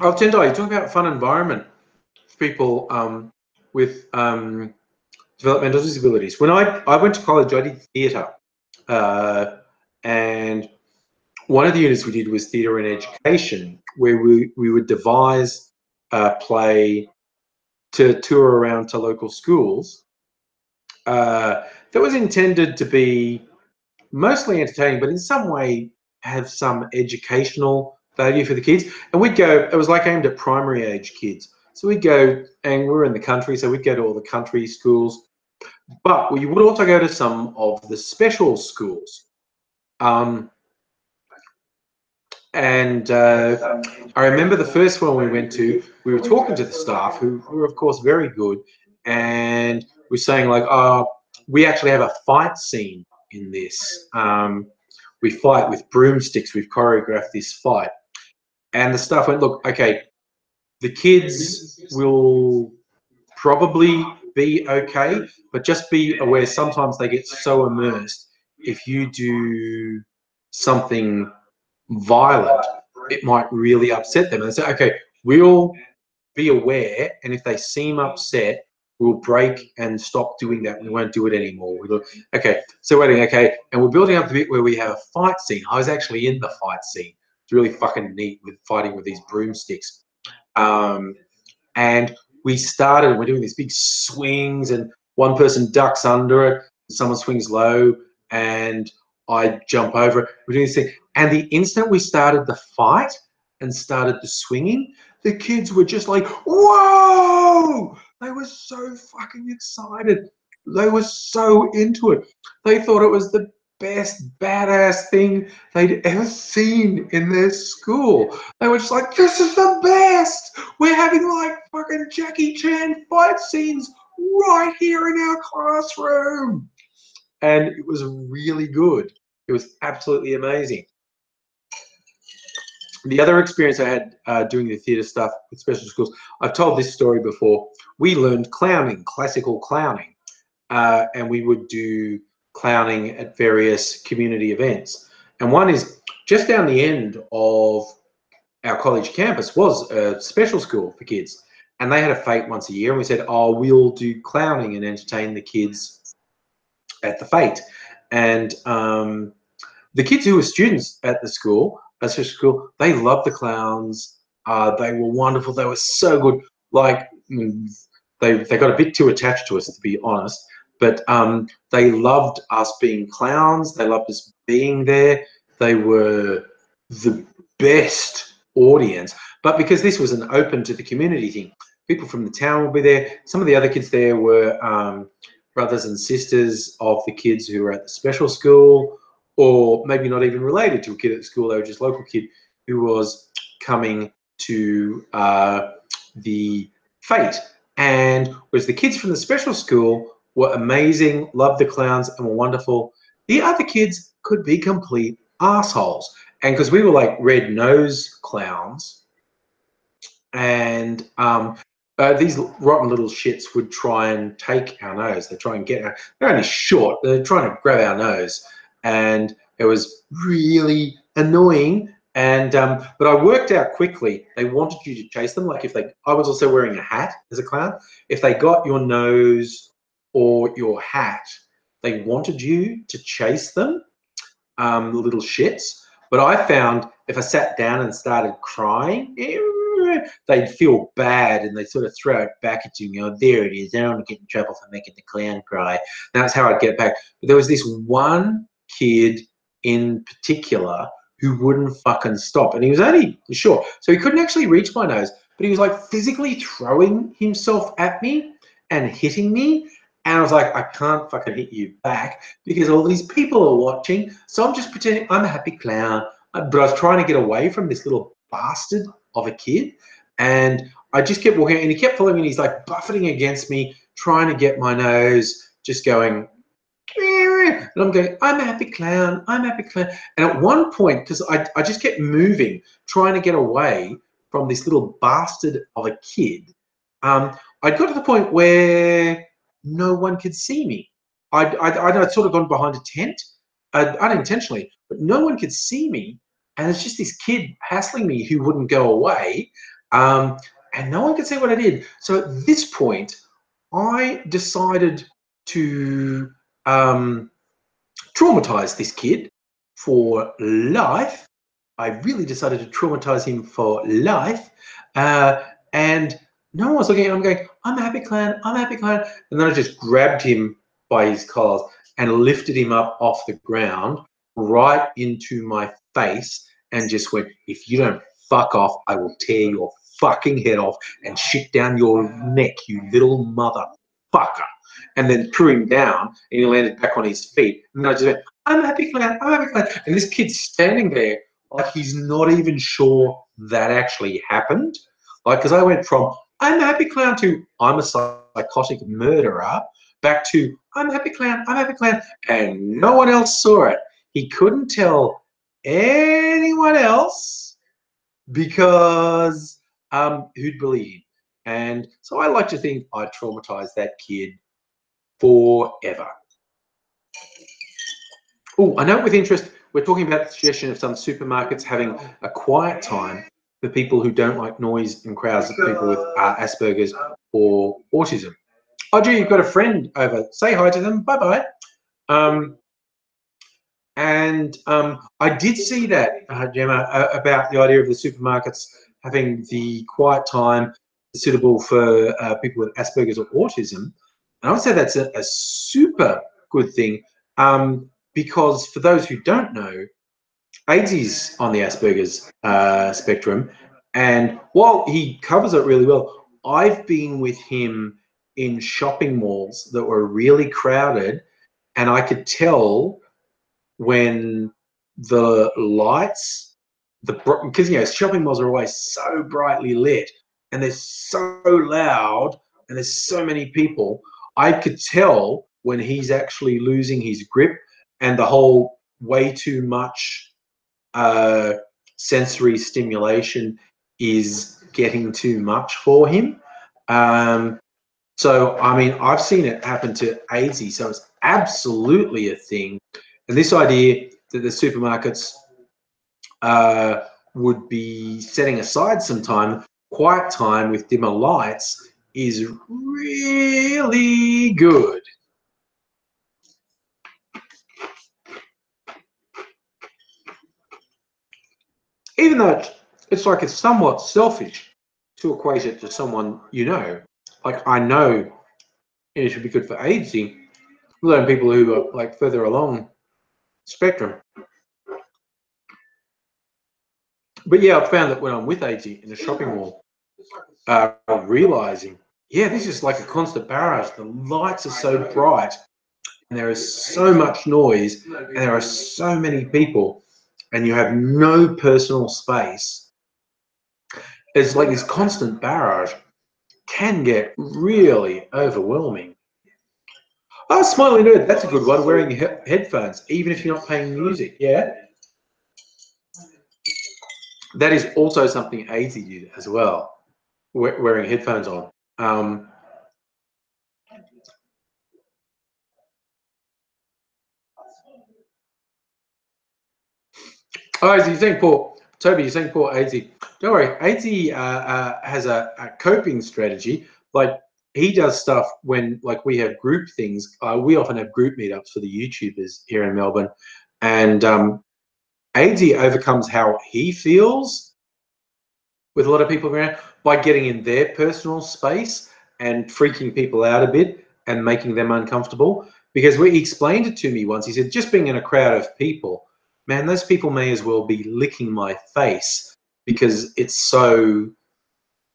Oh, Tendai, you talk about fun environment for people with developmental disabilities. When I went to college, I did theatre. And one of the units we did was theatre and education, where we would devise a play to tour around to local schools that was intended to be mostly entertaining, but in some way have some educational value for the kids. And we'd go, it was like aimed at primary age kids. So we'd go, and we were in the country, so we'd go to all the country schools, but we would also go to some of the special schools. And I remember the first one we went to, we were talking to the staff who were, of course, very good. And we're saying, like, oh, we actually have a fight scene in this. We fight with broomsticks. We've choreographed this fight. And the staff went, look, okay, the kids will probably be okay, but just be aware sometimes they get so immersed. If you do something violent, it might really upset them. And say, okay, we'll be aware, and if they seem upset, we'll break and stop doing that. We won't do it anymore. We look, okay, so waiting, okay, and we're building up the bit where we have a fight scene. I was actually in the fight scene. It's really fucking neat with fighting with these broomsticks. And we're doing these big swings, and one person ducks under it, someone swings low, and I jump over it. We're doing this thing. And the instant we started the fight and started the swinging, the kids were just like, whoa! They were so fucking excited. They were so into it. They thought it was the best badass thing they'd ever seen in their school. They were just like, this is the best. We're having like fucking Jackie Chan fight scenes right here in our classroom. And it was really good. It was absolutely amazing. The other experience I had doing the theatre stuff with special schools, I've told this story before. We learned clowning, classical clowning, and we would do clowning at various community events. And one is just down the end of our college campus was a special school for kids, and they had a fete once a year, and we said, oh, we'll do clowning and entertain the kids at the fete. And the kids who were students at the school, they loved the clowns. They were wonderful. They were so good. Like they got a bit too attached to us, to be honest. But they loved us being clowns. They loved us being there. They were the best audience. But because this was an open to the community thing, people from the town will be there. Some of the other kids there were brothers and sisters of the kids who were at the special school, or maybe not even related to a kid at the school. They were just a local kid who was coming to the fete. And whereas the kids from the special school were amazing, loved the clowns, and were wonderful, the other kids could be complete assholes. And because we were like red nose clowns, and these rotten little shits would try and take our nose. They try and get our, they're only short, they're trying to grab our nose. And it was really annoying. And but I worked out quickly, they wanted you to chase them. Like I was also wearing a hat as a clown. If they got your nose or your hat, they wanted you to chase them, the little shits. But I found if I sat down and started crying, they'd feel bad and they'd sort of throw it back at you. You know, there it is. I don't want to get in trouble for making the clown cry. That's how I'd get back. But there was this one kid in particular who wouldn't fucking stop. And he was only short, so he couldn't actually reach my nose, but he was like physically throwing himself at me and hitting me. And I was like, I can't fucking hit you back because all these people are watching. So I'm just pretending I'm a happy clown. But I was trying to get away from this little bastard of a kid. And I just kept walking, and he kept following me, and he's like buffeting against me, trying to get my nose, just going, and I'm going, I'm a happy clown, I'm a happy clown. And at one point, because I just kept moving, trying to get away from this little bastard of a kid, I got to the point where no one could see me. I'd sort of gone behind a tent, unintentionally, but no one could see me. And it's just this kid hassling me who wouldn't go away. And no one could see what I did. So at this point, I decided to traumatize this kid for life. I really decided to traumatize him for life. And no one was looking at him. I'm going, I'm a happy clown, I'm a happy clown. And then I just grabbed him by his collars and lifted him up off the ground right into my face and just went, if you don't fuck off, I will tear your fucking head off and shit down your neck, you little motherfucker. And then threw him down, and he landed back on his feet. And I just went, I'm a happy clown, I'm a happy clown. And this kid's standing there like he's not even sure that actually happened. Like, because I went from, I'm a happy clown to, I'm a psychotic murderer, back to, I'm a happy clown, I'm a happy clown. And no one else saw it. He couldn't tell anyone else because who'd believe him? And so I like to think I traumatized that kid forever. Oh, I note with interest, we're talking about the suggestion of some supermarkets having a quiet time for people who don't like noise and crowds of people with Asperger's or autism. Oh, gee, you've got a friend over. Say hi to them. Bye-bye. I did see that, Gemma, about the idea of the supermarkets having the quiet time suitable for people with Asperger's or autism. And I would say that's a super good thing, because for those who don't know, AIDS is on the Asperger's spectrum. And while he covers it really well, I've been with him in shopping malls that were really crowded, and I could tell when the lights, because shopping malls are always so brightly lit and they're so loud and there's so many people, I could tell when he's actually losing his grip and the whole way too much sensory stimulation is getting too much for him. So, I mean, I've seen it happen to AZ, so it's absolutely a thing. And this idea that the supermarkets would be setting aside some time, quiet time with dimmer lights, is really good. Even though it's like it's somewhat selfish to equate it to someone you know. Like, I know it should be good for AIDS, let alone people who are like further along spectrum. But yeah, I've found that when I'm with AG in a shopping mall, I'm realizing, yeah, this is like a constant barrage. The lights are so bright and there is so much noise and there are so many people and you have no personal space. It's like this constant barrage can get really overwhelming. Oh, Smiley Nerd, that's a good one, wearing headphones, even if you're not playing music, yeah? That is also something AZ did as well, wearing headphones on. Oh, you're saying poor Toby, you're saying poor AZ. Don't worry, AZ has a coping strategy. Like, he does stuff when, like, we have group things. We often have group meetups for the YouTubers here in Melbourne, and AZ overcomes how he feels with a lot of people around by getting in their personal space and freaking people out a bit and making them uncomfortable. Because he explained it to me once. He said, just being in a crowd of people, man, those people may as well be licking my face because it's so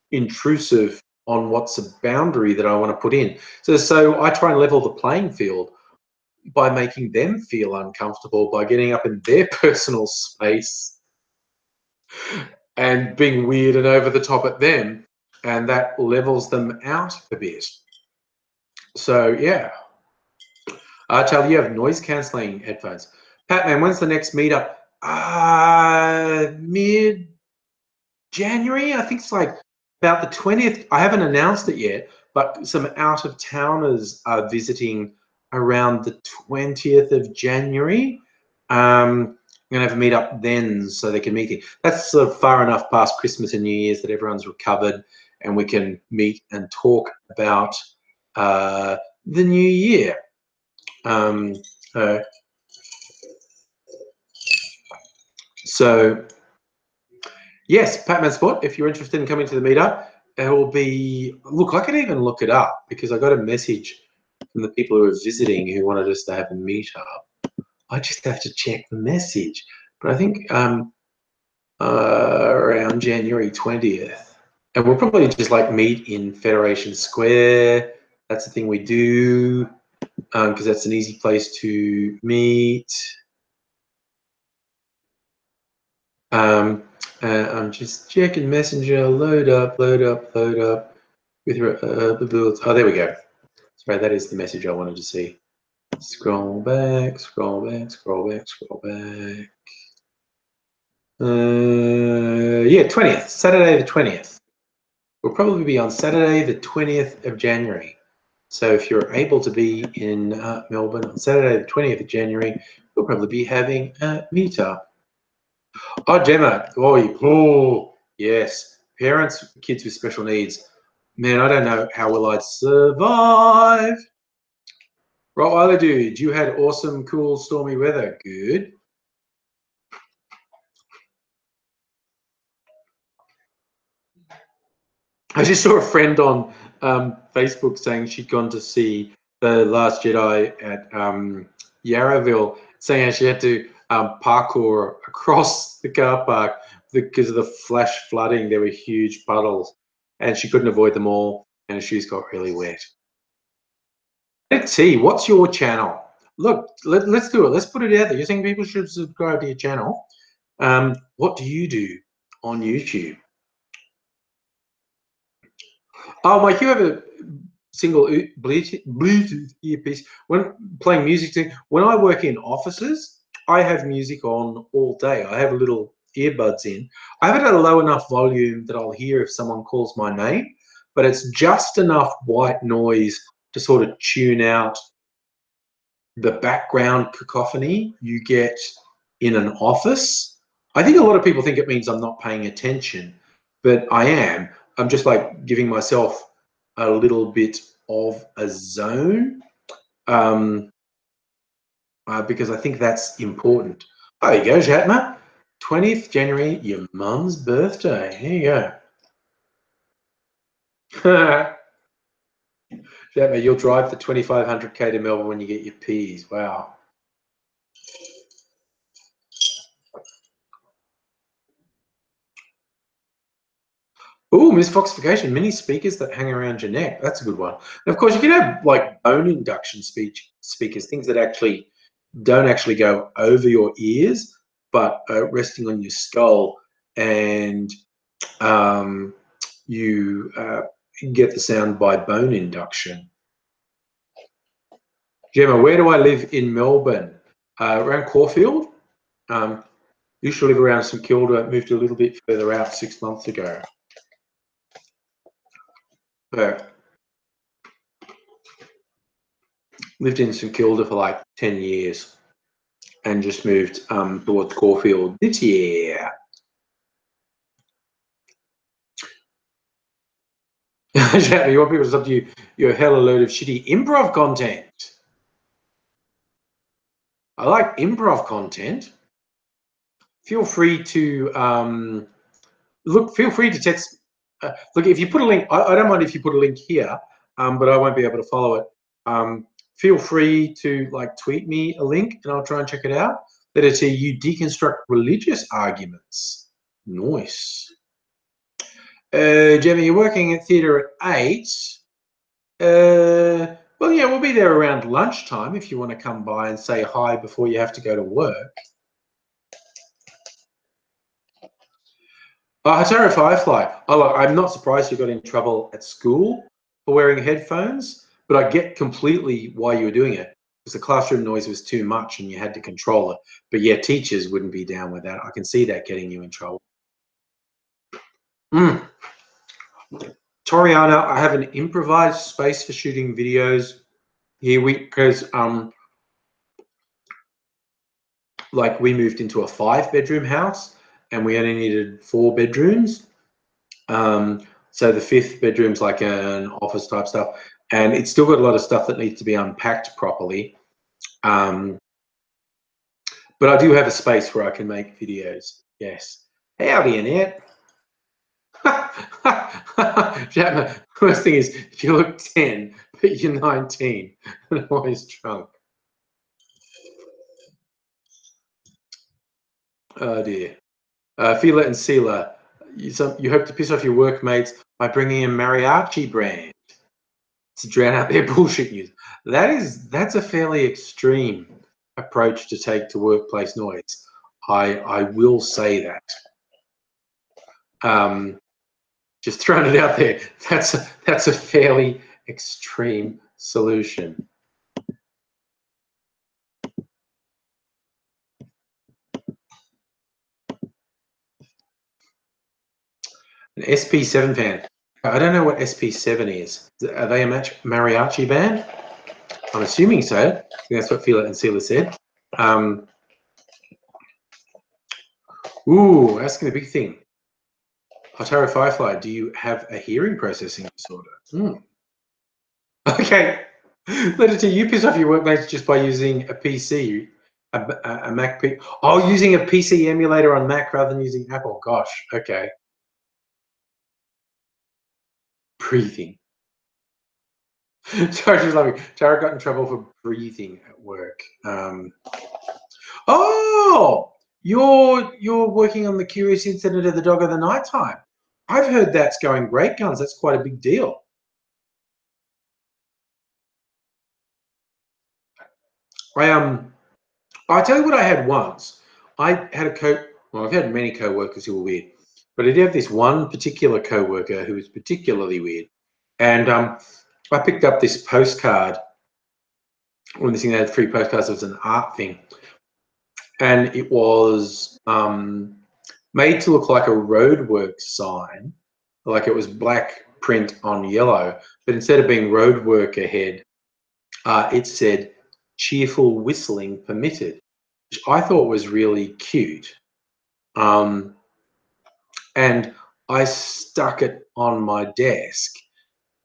intrusive on what's a boundary that I want to put in. So I try and level the playing field by making them feel uncomfortable, by getting up in their personal space and being weird and over the top at them, and that levels them out a bit. So yeah, Charlie, you have noise cancelling headphones. Patman, when's the next meetup? Mid-January, I think it's like about the 20th. I haven't announced it yet, but some out-of-towners are visiting around the 20th of January. I'm going to have a meet up then so they can meet you. That's sort of far enough past Christmas and New Year's that everyone's recovered and we can meet and talk about the new year. So, yes, Patman Sport, if you're interested in coming to the meetup, it will be, look, I can even look it up because I got a message from the people who were visiting who wanted us to have a meetup. I just have to check the message. But I think around January 20th. And we'll probably just like meet in Federation Square. That's the thing we do because that's an easy place to meet. I'm just checking Messenger. Load up. With the builds. Oh, there we go. Sorry, that is the message I wanted to see. Scroll back. Yeah, 20th, Saturday the 20th. We'll probably be on Saturday the 20th of January. So if you're able to be in Melbourne on Saturday the 20th of January, we'll probably be having a meetup. Oh, Gemma, oh yes, parents, kids with special needs. Man, I don't know how will I survive. Rottweiler dude, you had awesome, cool, stormy weather. Good. I just saw a friend on Facebook saying she'd gone to see The Last Jedi at Yarraville, saying how she had to parkour across the car park because of the flash flooding. There were huge puddles, and she couldn't avoid them all, and her shoes got really wet. Let's see, what's your channel? Look, let's do it. Let's put it out there. You're saying people should subscribe to your channel. What do you do on YouTube? Oh, Mike, you have a single Bluetooth earpiece. When playing music, when I work in offices, I have music on all day. I have little earbuds in. I have it at a low enough volume that I'll hear if someone calls my name, but it's just enough white noise to sort of tune out the background cacophony you get in an office. I think a lot of people think it means I'm not paying attention, but I am. I'm just like giving myself a little bit of a zone because I think that's important. Oh, there you go, Shatner. 20th January, your mum's birthday. Here you go. Shatner, you'll drive the 2500k to Melbourne when you get your P's. Wow. Oh, Miss Foxification, mini speakers that hang around your neck. That's a good one. And of course, you can have like bone induction speakers, things that actually don't actually go over your ears, but resting on your skull, and you get the sound by bone induction. Gemma, where do I live in Melbourne? Around Caulfield. Used to live around St Kilda, moved a little bit further out 6 months ago. But lived in St Kilda for like 10 years and just moved towards Caulfield this year. You want people to stop you your hell a load of shitty improv content. I like improv content. Feel free to look. Feel free to text. Look, if you put a link, I don't mind if you put a link here, but I won't be able to follow it. Feel free to like tweet me a link, and I'll try and check it out. Let it say you deconstruct religious arguments. Nice. Gemma, you're working at theatre at 8. Well, yeah, we'll be there around lunchtime if you want to come by and say hi before you have to go to work. Hataro Firefly. Oh, look, I'm not surprised you got in trouble at school for wearing headphones, but I get completely why you were doing it, because the classroom noise was too much and you had to control it. But yeah, teachers wouldn't be down with that. I can see that getting you in trouble. Toriana, I have an improvised space for shooting videos here because like we moved into a 5-bedroom house and we only needed 4 bedrooms. So the 5th bedroom's like an office type stuff, and it's still got a lot of stuff that needs to be unpacked properly. But I do have a space where I can make videos. Yes. Howdy, Annette. Chapman, first thing is you look 10, but you're 19 and always drunk. Oh dear. Fila and Sela, you hope to piss off your workmates by bringing in mariachi brand to drown out their bullshit news. That's a fairly extreme approach to take to workplace noise. I will say that. Just throwing it out there. That's a fairly extreme solution. An SP7 fan. I don't know what SP7 is. Are they a mariachi band? I'm assuming so. I think that's what Fila and Sela said. Ooh, asking the big thing. Hotaru Firefly, do you have a hearing processing disorder? Okay. Letter T, you piss off your workmates just by using a PC, a Mac. Oh, using a PC emulator on Mac rather than using Apple. Gosh, okay. Breathing. Sorry, she's laughing. Tara got in trouble for breathing at work. Oh, you're working on the curious incident of the dog of the night time. I've heard that's going great guns. That's quite a big deal. I'll tell you what I had once. I had I've had many co-workers who were weird, but I did have this one particular co-worker who was particularly weird. And I picked up this postcard. When this thing had free postcards, it was an art thing. And it was made to look like a roadwork sign, like it was black print on yellow, but instead of being roadwork ahead, it said cheerful whistling permitted, which I thought was really cute. And I stuck it on my desk,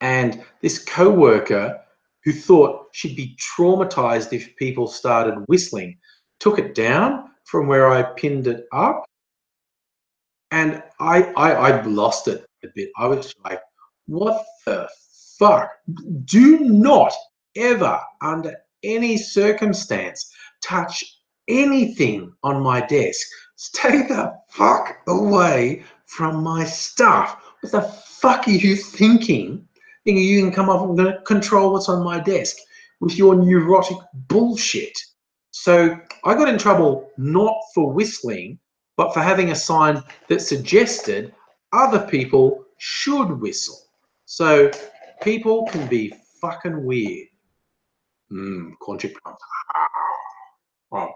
and this co-worker who thought she'd be traumatized if people started whistling took it down from where I pinned it up, and I lost it a bit. I was like, what the fuck? Do not ever, under any circumstance, touch anything on my desk. Stay the fuck away from my stuff. What the fuck are you thinking? Thinking you can come up and control what's on my desk with your neurotic bullshit. So I got in trouble not for whistling, but for having a sign that suggested other people should whistle. So people can be fucking weird. Corn chip crumb. Oh.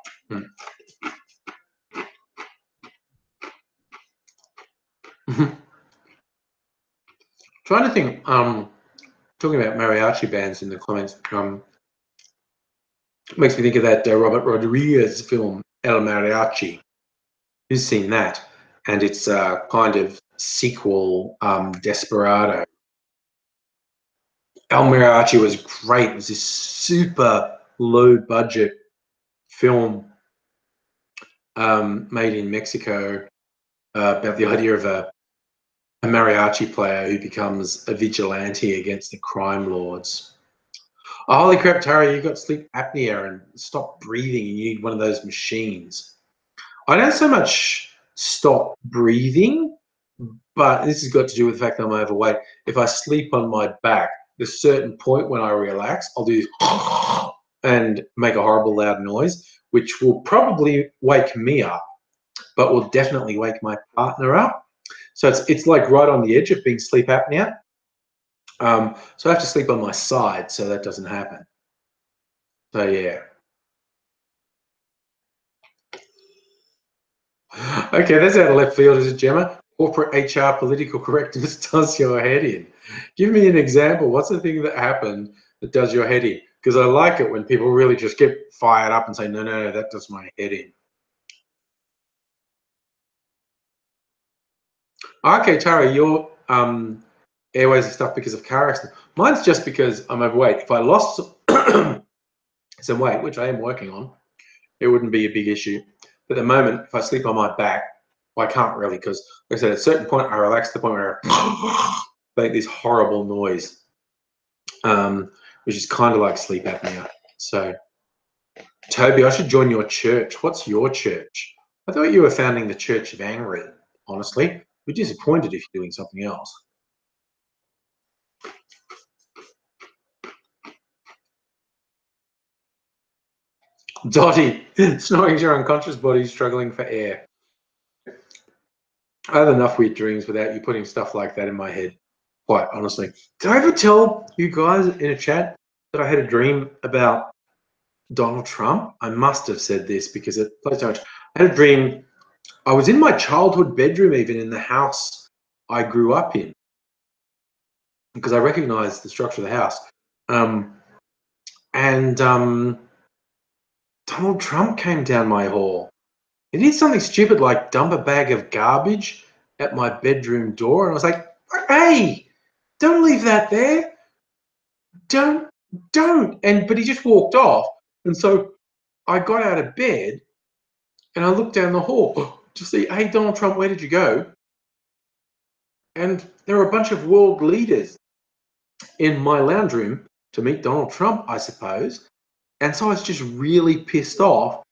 Trying to think, talking about mariachi bands in the comments, makes me think of that Robert Rodriguez film, El Mariachi. Who's seen that? And it's a kind of sequel, Desperado. El Mariachi was great. It was this super low budget film made in Mexico about the idea of a mariachi player who becomes a vigilante against the crime lords. Oh, holy crap, Tara, you got sleep apnea and stop breathing. You need one of those machines. I don't so much stop breathing, but this has got to do with the fact that I'm overweight. If I sleep on my back, there's a certain point when I relax, I'll do this and make a horrible loud noise, which will probably wake me up, but will definitely wake my partner up. So it's like right on the edge of being sleep apnea. So I have to sleep on my side so that doesn't happen. So yeah. Okay, that's out of left field, is it, Gemma? Corporate HR political correctness does your head in. Give me an example. What's the thing that happened that does your head in? Because I like it when people really just get fired up and say, no, no, no, that does my head in. Okay, Tara, your airways and stuff because of car accident. Mine's just because I'm overweight. If I lost some weight, which I am working on, it wouldn't be a big issue. But at the moment, if I sleep on my back, well, I can't really, because like I said, at a certain point, I relax to the point where I make this horrible noise, which is kind of like sleep apnea. So, Toby, I should join your church. What's your church? I thought you were founding the Church of Angry, honestly. We're disappointed if you're doing something else. Dotty, snoring your unconscious body struggling for air. I have enough weird dreams without you putting stuff like that in my head, quite honestly. Did I ever tell you guys in a chat that I had a dream about Donald Trump? I must have said this because it plays so much. I had a dream. I was in my childhood bedroom, even in the house I grew up in, because I recognized the structure of the house. Donald Trump came down my hall. He did something stupid like dump a bag of garbage at my bedroom door, and I was like, hey, don't leave that there. Don't. But he just walked off. And so I got out of bed and I looked down the hall to see, hey, Donald Trump, where did you go? And there were a bunch of world leaders in my lounge room to meet Donald Trump, I suppose. And so I was just really pissed off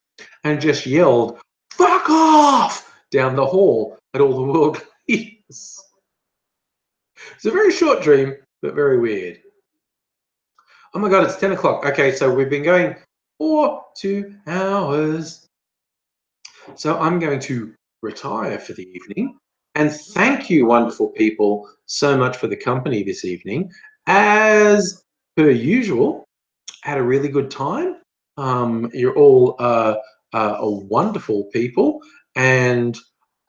and just yelled, fuck off, down the hall at all the world leaders. It's a very short dream, but very weird. Oh my God, it's 10 o'clock. Okay, so we've been going for 2 hours. So I'm going to retire for the evening. And thank you, wonderful people, so much for the company this evening. As per usual, had a really good time. You're all wonderful people, and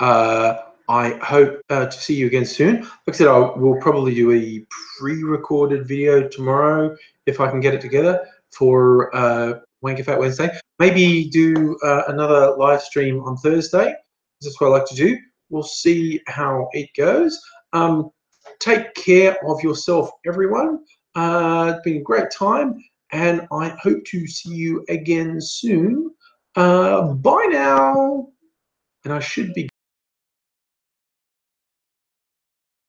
I hope to see you again soon. Like I said, I will probably do a pre-recorded video tomorrow if I can get it together for Wanker Fat Wednesday. Maybe do another live stream on Thursday. This is what I like to do. We'll see how it goes. Take care of yourself, everyone. It's been a great time, and I hope to see you again soon. Bye now. And I should be